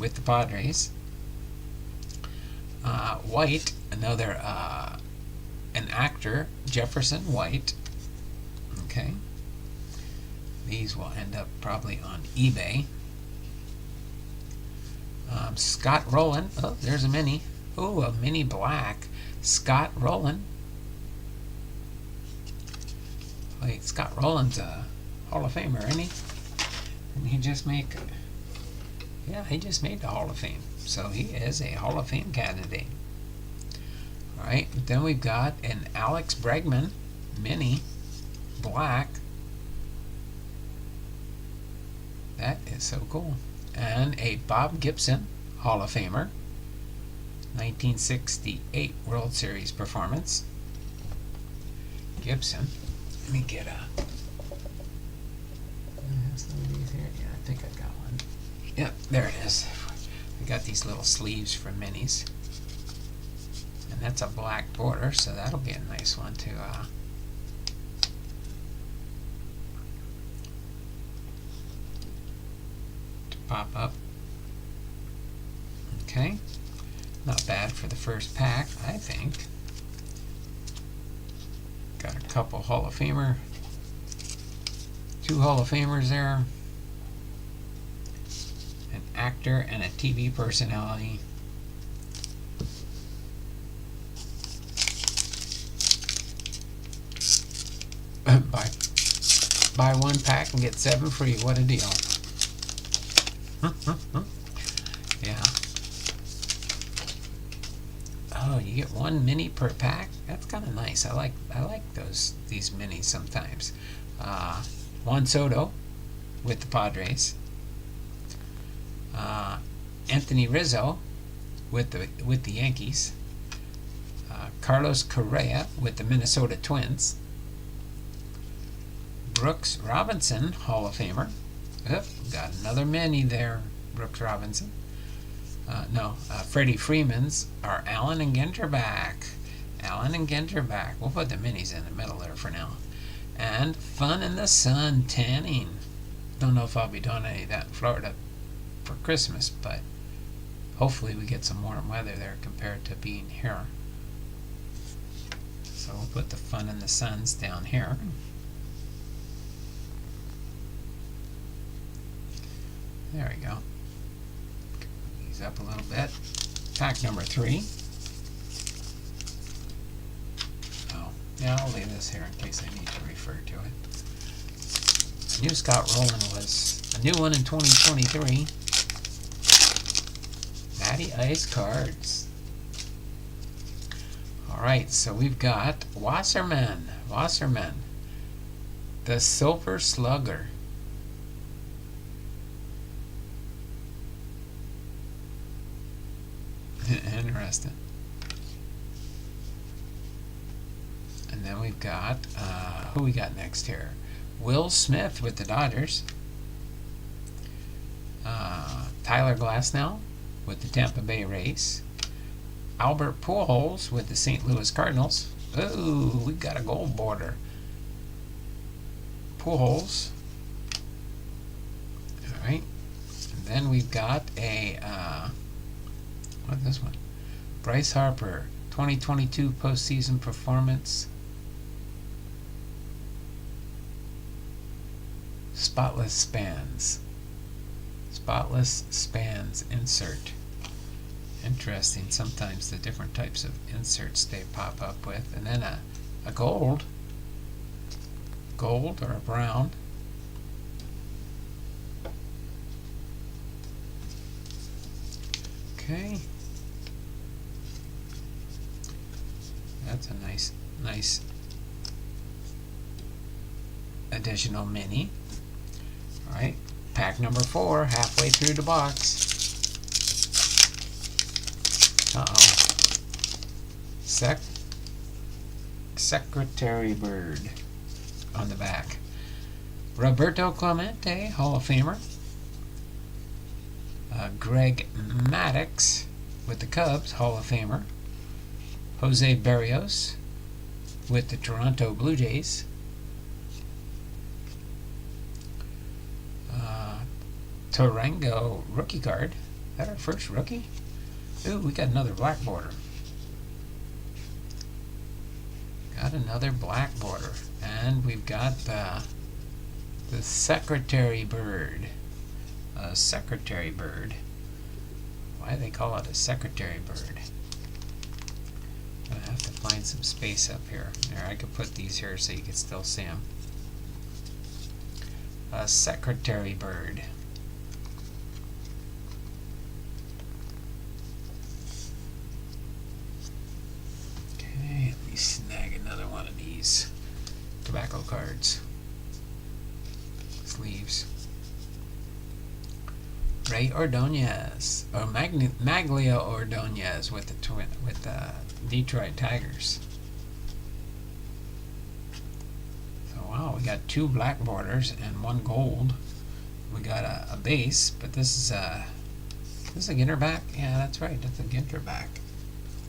with the Padres. White, another an actor, Jefferson White. Okay. These will end up probably on eBay. Scott Rowland. Oh, there's a mini. Oh, a mini black. Scott Rowland. Wait, Scott Rowland's a Hall of Famer, isn't he? Didn't he just make... Yeah, he just made the Hall of Fame. So he is a Hall of Fame candidate. Alright, then we've got an Alex Bregman mini black. That is so cool. And a Bob Gibson Hall of Famer, 1968 World Series performance. Gibson. Let me get a... some of these here. Yeah, I think I've got one. Yep, there it is. I got these little sleeves for minis. And that's a black border, so that'll be a nice one to pop up. Okay. Not bad for the first pack, I think. Got a couple Hall of Famer, 2 Hall of Famers there, an actor and a TV personality. Buy 1 pack and get 7 free. What a deal. Yeah. Oh, you get 1 mini per pack? That's kind of nice. I like these minis sometimes. Juan Soto with the Padres. Anthony Rizzo with the Yankees. Carlos Correa with the Minnesota Twins. Brooks Robinson, Hall of Famer. Oh, got another mini there, Brooks Robinson. Freddie Freeman's are Allen and Ginterbach. Allen and Ginterbach. We'll put the minis in the middle there for now. And Fun in the Sun tanning. Don't know if I'll be doing any of that in Florida for Christmas, but hopefully we get some warm weather there compared to being here. So we'll put the Fun in the Suns down here. There we go. These up a little bit. Pack number 3. Oh, yeah, I'll leave this here in case I need to refer to it. I knew Scott Rowland was a new one in 2023. Matty Ice cards. Alright, so we've got Wasserman, the Silver Slugger. Interesting. And then we've got, who we got next here? Will Smith with the Dodgers. Tyler Glasnow with the Tampa Bay Rays. Albert Pujols with the St. Louis Cardinals. Oh, we got a gold border. Pujols. All right. And then we've got a what's this one? Bryce Harper, 2022 postseason performance. Spotless Spans insert. Interesting, sometimes the different types of inserts they pop up with. And then a gold or a brown. Okay. That's a nice additional mini. Alright, pack number 4, halfway through the box. Secretary Bird on the back. Roberto Clemente, Hall of Famer. Greg Maddux with the Cubs, Hall of Famer. Jose Barrios with the Toronto Blue Jays. Tarango rookie card. that our first rookie? Ooh, we got another black border. Got another black border. And we've got the secretary bird. A secretary bird. Why do they call it a secretary bird? I'm going to have to find some space up here. There, I could put these here so you can still see them. A secretary bird. Okay, let me snag another one of these tobacco cards. Sleeves. Ray Ordonez, or Maglia Ordonez with the Detroit Tigers. So wow, we got 2 black borders and 1 gold. We got a base, but this is a Ginter back. Yeah, that's right. That's a Ginter back.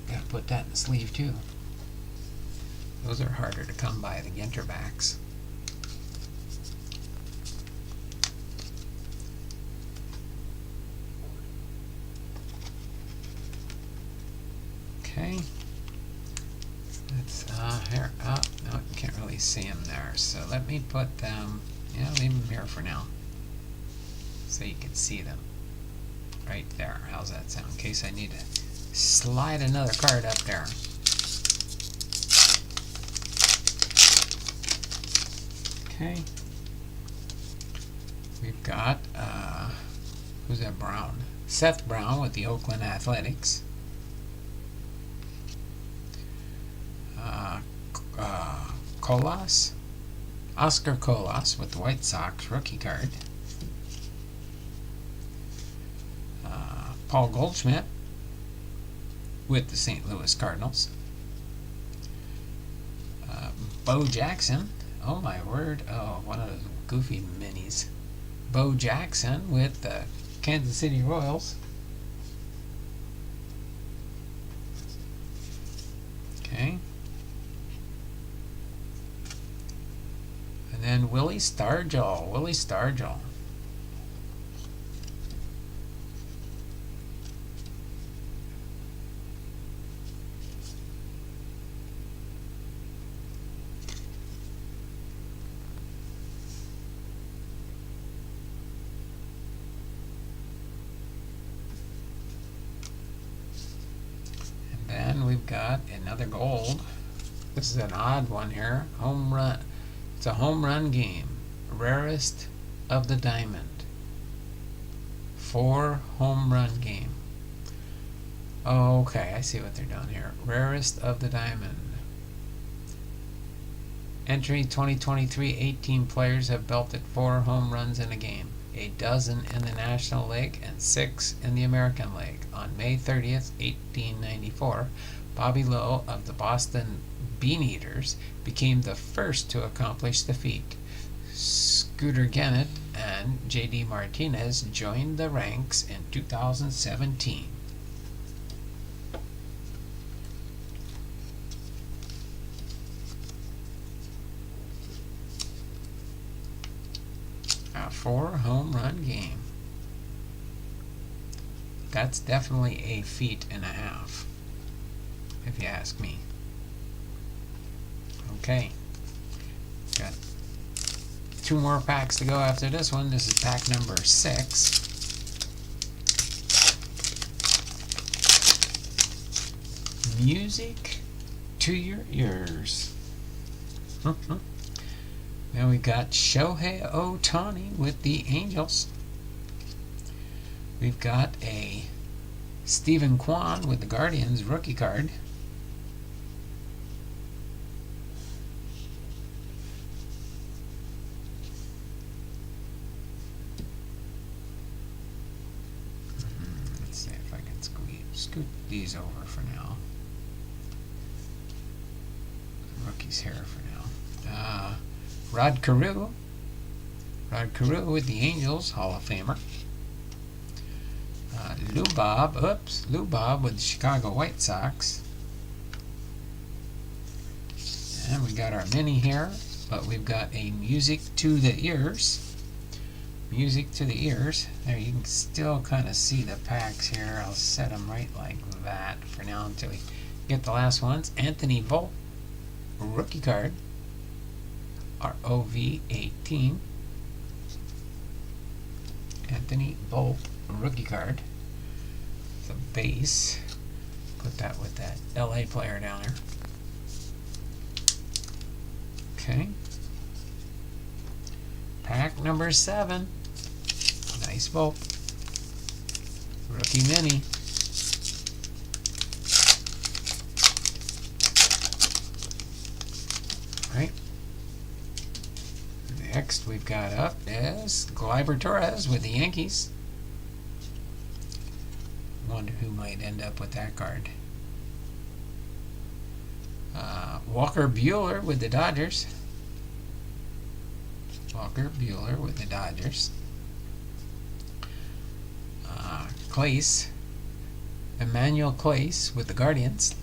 Gotta put that in the sleeve too. Those are harder to come by, the Ginter backs. Okay, let's here. Oh no, you can't really see them there. So let me put them. Yeah, leave them here for now, so you can see them right there. How's that sound? In case I need to slide another card up there. Okay, we've got who's that? Brown, Seth Brown with the Oakland Athletics. Colas, Oscar Colas with the White Sox rookie card. Paul Goldschmidt with the St. Louis Cardinals. Bo Jackson, oh my word, oh, one of those goofy minis. Bo Jackson with the Kansas City Royals. Okay. And then Willie Stargell. Willie Stargell. And then we've got another gold. This is an odd one here. Home run. It's a home run game. Rarest of the diamond. 4 home run game. Oh, okay, I see what they're doing here. Rarest of the diamond. Entry 2023, 18 players have belted 4 home runs in a game. A dozen in the National League and 6 in the American League. On May 30th, 1894, Bobby Lowe of the Boston Beaneaters became the first to accomplish the feat. Scooter Gennett and J.D. Martinez joined the ranks in 2017. A 4 home run game. That's definitely a feat and a half, if you ask me. Okay, got 2 more packs to go after this one. This is pack number 6. Music to your ears. Then we got Shohei Ohtani with the Angels. We've got a Stephen Kwan with the Guardians rookie card. Let's see if I can scoot these over for now. Rookies here for now. Rod Carew with the Angels, Hall of Famer. Lou Bob with the Chicago White Sox. And we got our mini here, but we've got a Music to the Ears. Music to the ears. There, you can still kind of see the packs here. I'll set them right like that for now until we get the last ones. Anthony Volpe, rookie card. ROV 18. Anthony Volpe, rookie card. The base. Put that with that LA player down there. Okay. Pack number 7. Nice Volpe. Rookie mini. Right. Next we've got up is Gleyber Torres with the Yankees. Wonder who might end up with that card. Walker Buehler with the Dodgers. Walker Buehler with the Dodgers. Clace. Emmanuel Clace with the Guardians.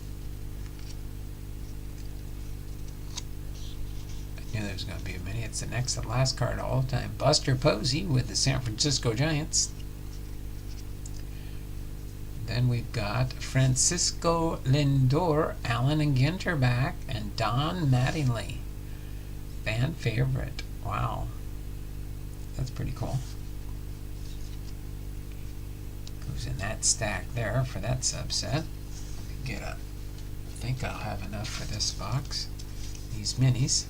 I knew there was going to be a mini. It's the next to last card all the time. Buster Posey with the San Francisco Giants. Then we've got Francisco Lindor, Allen and Ginterbach, and Don Mattingly. Fan favorite. Wow. That's pretty cool. Goes in that stack there for that subset. I think I'll have enough for this box. These minis.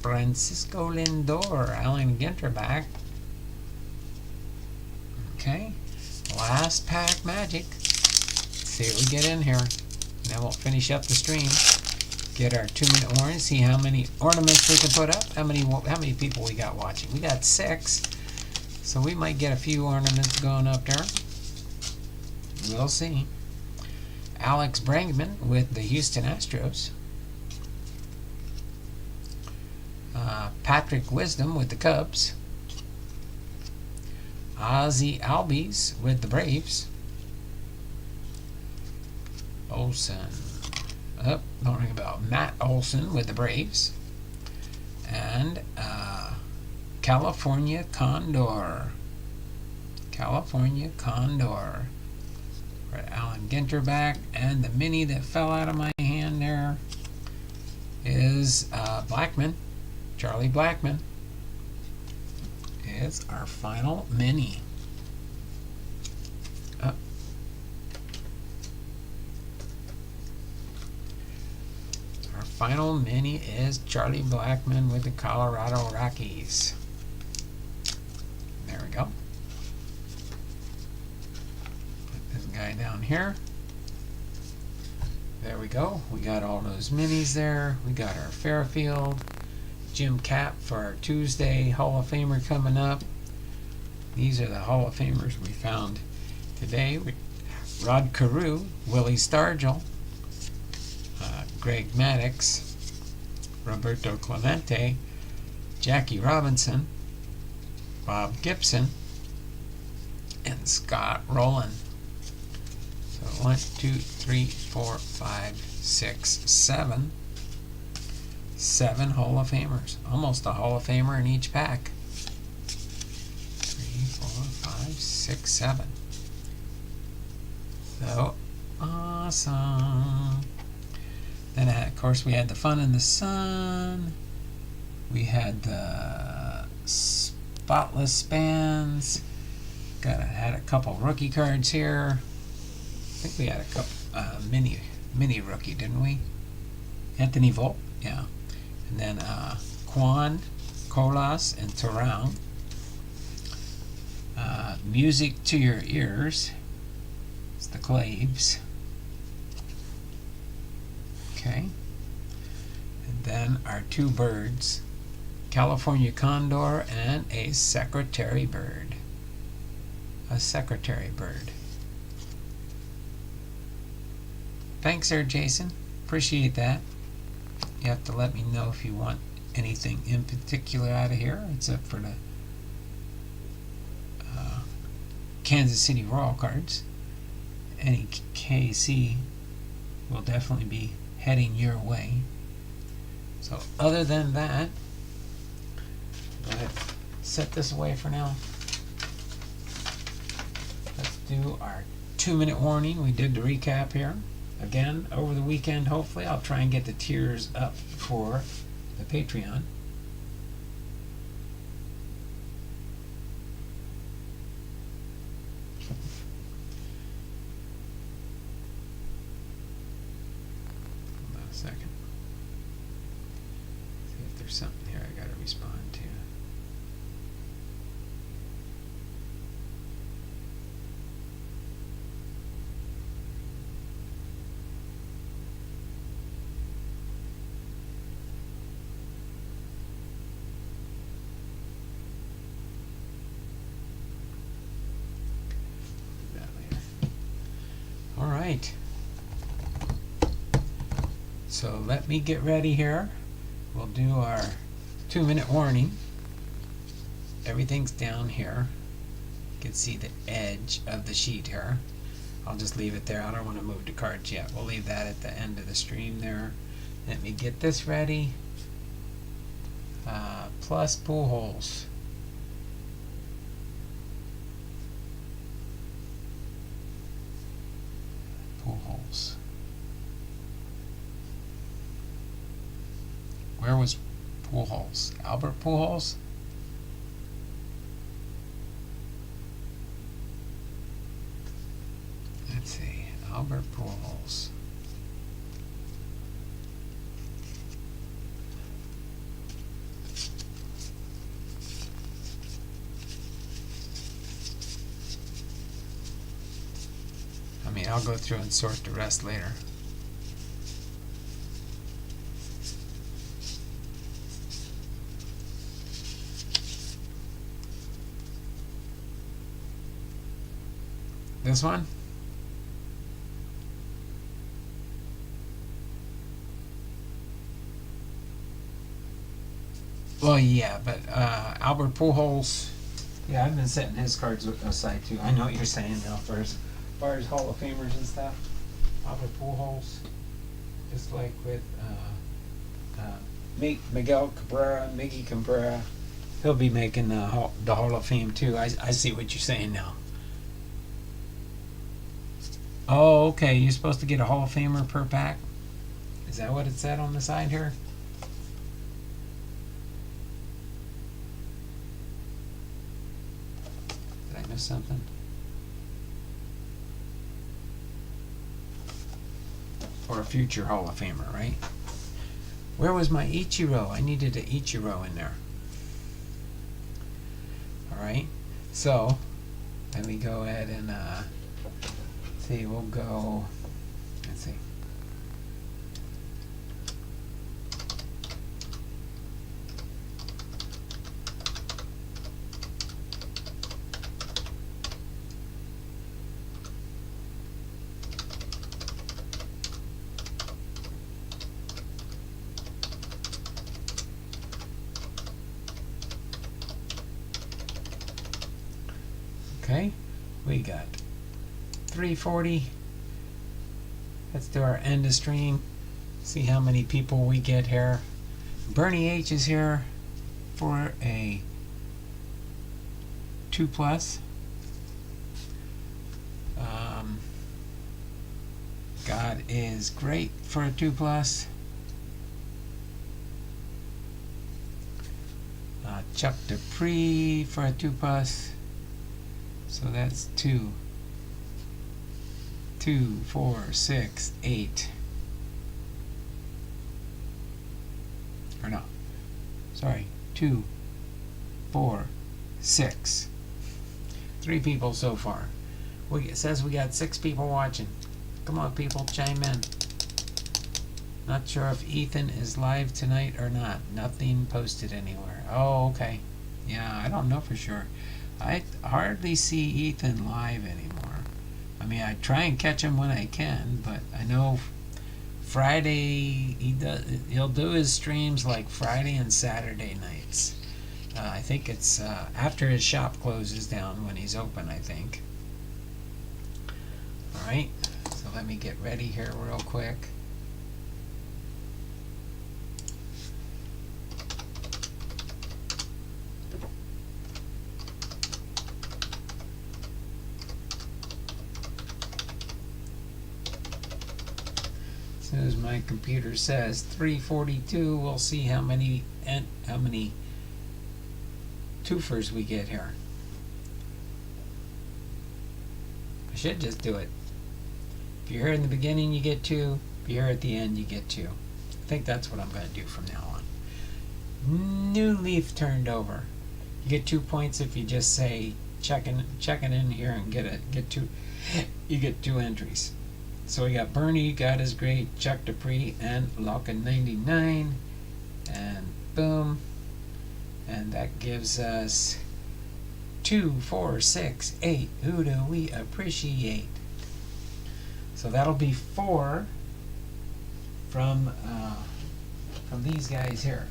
Francisco Lindor, Allen Ginterbach. Okay. Last pack magic. Let's see what we get in here. And then we'll finish up the stream. Get our 2-minute warning. See how many ornaments we can put up. How many people we got watching? We got 6. So we might get a few ornaments going up there. We'll see. Alex Bregman with the Houston Astros. Patrick Wisdom with the Cubs. Ozzie Albies with the Braves. Olsen. Don't ring about Matt Olson with the Braves. And California Condor. California Condor. For Allen Ginterbach. And the mini that fell out of my hand there is Blackman. Charlie Blackman is our final mini. Our final mini is Charlie Blackman with the Colorado Rockies. There we go. Put this guy down here. There we go. We got all those minis there. We got our Fairfield. Jim Cap for our Tuesday Hall of Famer coming up. These are the Hall of Famers we found today. Rod Carew, Willie Stargell, Greg Maddux, Roberto Clemente, Jackie Robinson, Bob Gibson, and Scott Rowland. So 1, 2, 3, 4, 5, 6, 7. 7 Hall of Famers. Almost a Hall of Famer in each pack. 3, 4, 5, 6, 7. So awesome. Then, of course, we had the Fun in the Sun. We had the Spotless Spans. Had a couple rookie cards here. I think we had a couple mini rookie, didn't we? Anthony Volpe, yeah. And then Quan, Colas, and Terang. Music to Your Ears. It's the Claves. Okay. And then our 2 birds. California Condor and a Secretary Bird. A Secretary Bird. Thanks there, Jason. Appreciate that. You have to let me know if you want anything in particular out of here, except for the Kansas City Royal cards. Any KC will definitely be heading your way. So other than that, Go ahead, set this away for now. Let's do our 2-minute warning. We did the recap here. Again, over the weekend, hopefully, I'll try and get the tiers up for the Patreon. Hold on a second. See if there's something here I gotta respond to. All right. So let me get ready here. We'll do our 2-minute warning. Everything's down here. You can see the edge of the sheet here. I'll just leave it there. I don't want to move the cards yet. We'll leave that at the end of the stream there. Let me get this ready. Plus pool holes. Pool holes. Where was pool holes? Albert pool holes? Let's see. Albert pool holes. I mean, I'll go through and sort the rest later. This one? Well, yeah, but Albert Pujols, yeah, I've been setting his cards aside too. I know what you're saying now, as far as Hall of Famers and stuff. Albert Pujols, just like with Miguel Cabrera, Miggy Cabrera, he'll be making the Hall of Fame too. I see what you're saying now. Oh, okay, you're supposed to get a Hall of Famer per pack? Is that what it said on the side here? Did I miss something? Or a future Hall of Famer, right? Where was my Ichiro? I needed an Ichiro in there. Alright, so let me go ahead and see, we'll go, let's see. Okay, we got 340. Let's do our end of stream. See how many people we get here. Bernie H is here for a 2+. God is great for a 2+. Chuck Dupree for a 2+. So that's 2, 4, 6, 8. Or no. Sorry. 2, 4, 6. 3 people so far. It says we got 6 people watching. Come on, people, chime in. Not sure if Ethan is live tonight or not. Nothing posted anywhere. Oh, okay. Yeah, I don't know for sure. I hardly see Ethan live anymore. I mean, I try and catch him when I can, but I know Friday he'll do his streams like Friday and Saturday nights. I think it's after his shop closes down when he's open, I think. Alright, so let me get ready here real quick. soon as my computer says 342, we'll see how many twofers we get here. I should just do it. If you're here in the beginning, you get 2. If you're here at the end, you get 2. I think that's what I'm going to do from now on. New leaf turned over. You get 2 points if you just say checking in here and get 2. You get 2 entries. So we got Bernie, God is Great, Chuck Dupree, and LAWKIN99, and boom, and that gives us 2, 4, 6, 8. Who do we appreciate? So that'll be 4 from these guys here.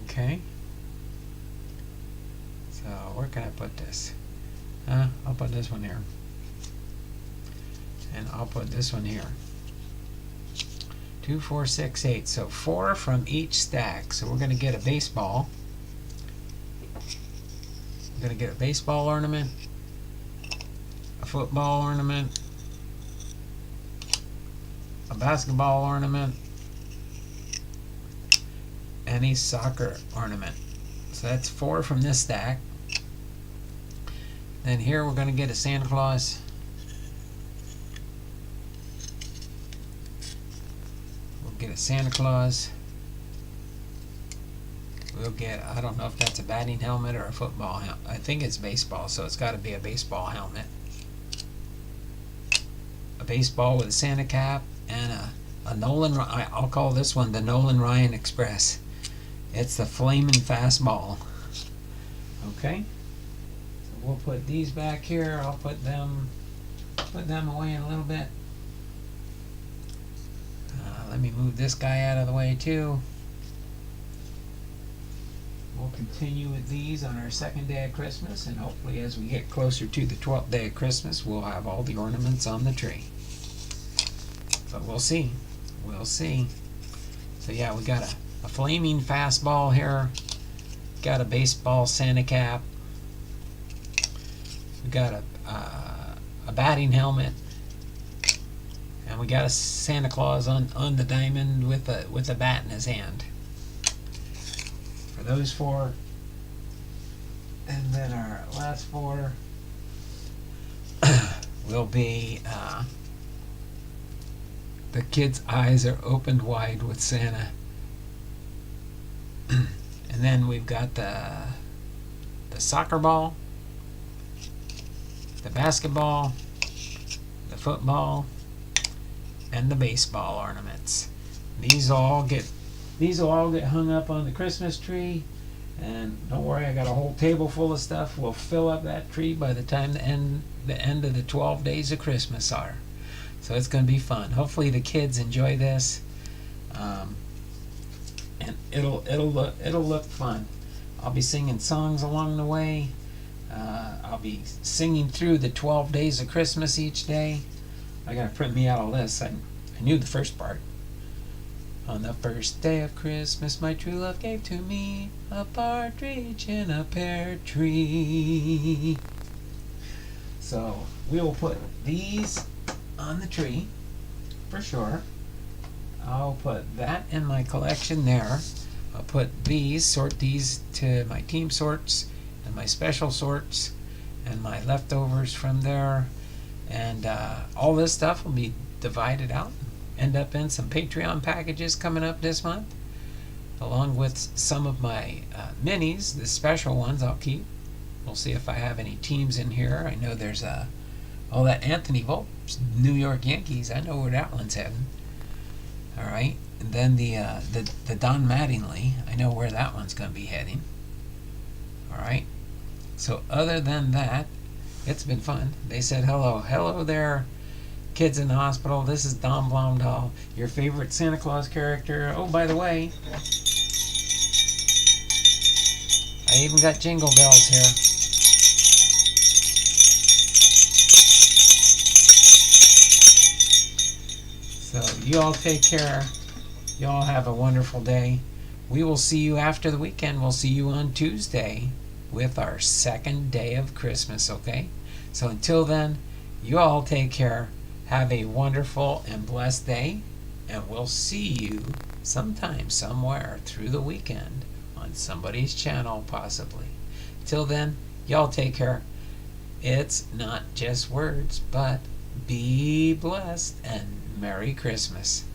Okay. So where can I put this? I'll put this one here. And I'll put this one here. 2, 4, 6, 8. So 4 from each stack. So we're going to get a baseball. We're going to get a baseball ornament, a football ornament, a basketball ornament, and a soccer ornament. So that's 4 from this stack. Then here we're going to get a Santa Claus. We'll get a Santa Claus. We'll get, I don't know if that's a batting helmet or a football helmet. I think it's baseball, so it's got to be a baseball helmet. A baseball with a Santa cap and a Nolan, I'll call this one the Nolan Ryan Express. It's the flaming fastball. Okay. We'll put these back here. I'll put them away in a little bit. Let me move this guy out of the way too. We'll continue with these on our second day of Christmas, and hopefully as we get closer to the 12th day of Christmas, we'll have all the ornaments on the tree. But we'll see. We'll see. So yeah, we got a flaming fastball here. Got a baseball Santa cap. We got a batting helmet, and we got a Santa Claus on the diamond with a bat in his hand. For those 4, and then our last 4 will be the kid's eyes are opened wide with Santa, and then we've got the soccer ball, the basketball, the football, and the baseball ornaments. These will all get hung up on the Christmas tree, and don't worry, I got a whole table full of stuff. We'll fill up that tree by the time the end of the 12 days of Christmas are. So it's going to be fun. Hopefully the kids enjoy this, and it'll look fun. I'll be singing songs along the way. I'll be singing through the 12 days of Christmas each day. I gotta print me out a list. I knew the first part. On the first day of Christmas, my true love gave to me a partridge in a pear tree. So we will put these on the tree for sure. I'll put that in my collection there. I'll put these, sort these to my team sorts and my special sorts and my leftovers from there, and all this stuff will be divided out, end up in some Patreon packages coming up this month, along with some of my minis. The special ones I'll keep. We'll see if I have any teams in here. I know there's that Anthony Volpe's New York Yankees. I know where that one's heading. All right, and then the Don Mattingly. I know where that one's going to be heading. All right. So other than that, it's been fun. They said hello there, kids in the hospital. This is Don Blomdahl, your favorite Santa Claus character. Oh, by the way, I even got jingle bells here. So you all take care. You all have a wonderful day. We will see you after the weekend. We'll see you on Tuesday with our second day of Christmas, okay? So until then, You all take care. Have a wonderful and blessed day. And we'll see you sometime, somewhere through the weekend on somebody's channel, possibly. Till then, y'all take care. It's not just words, but be blessed and Merry Christmas.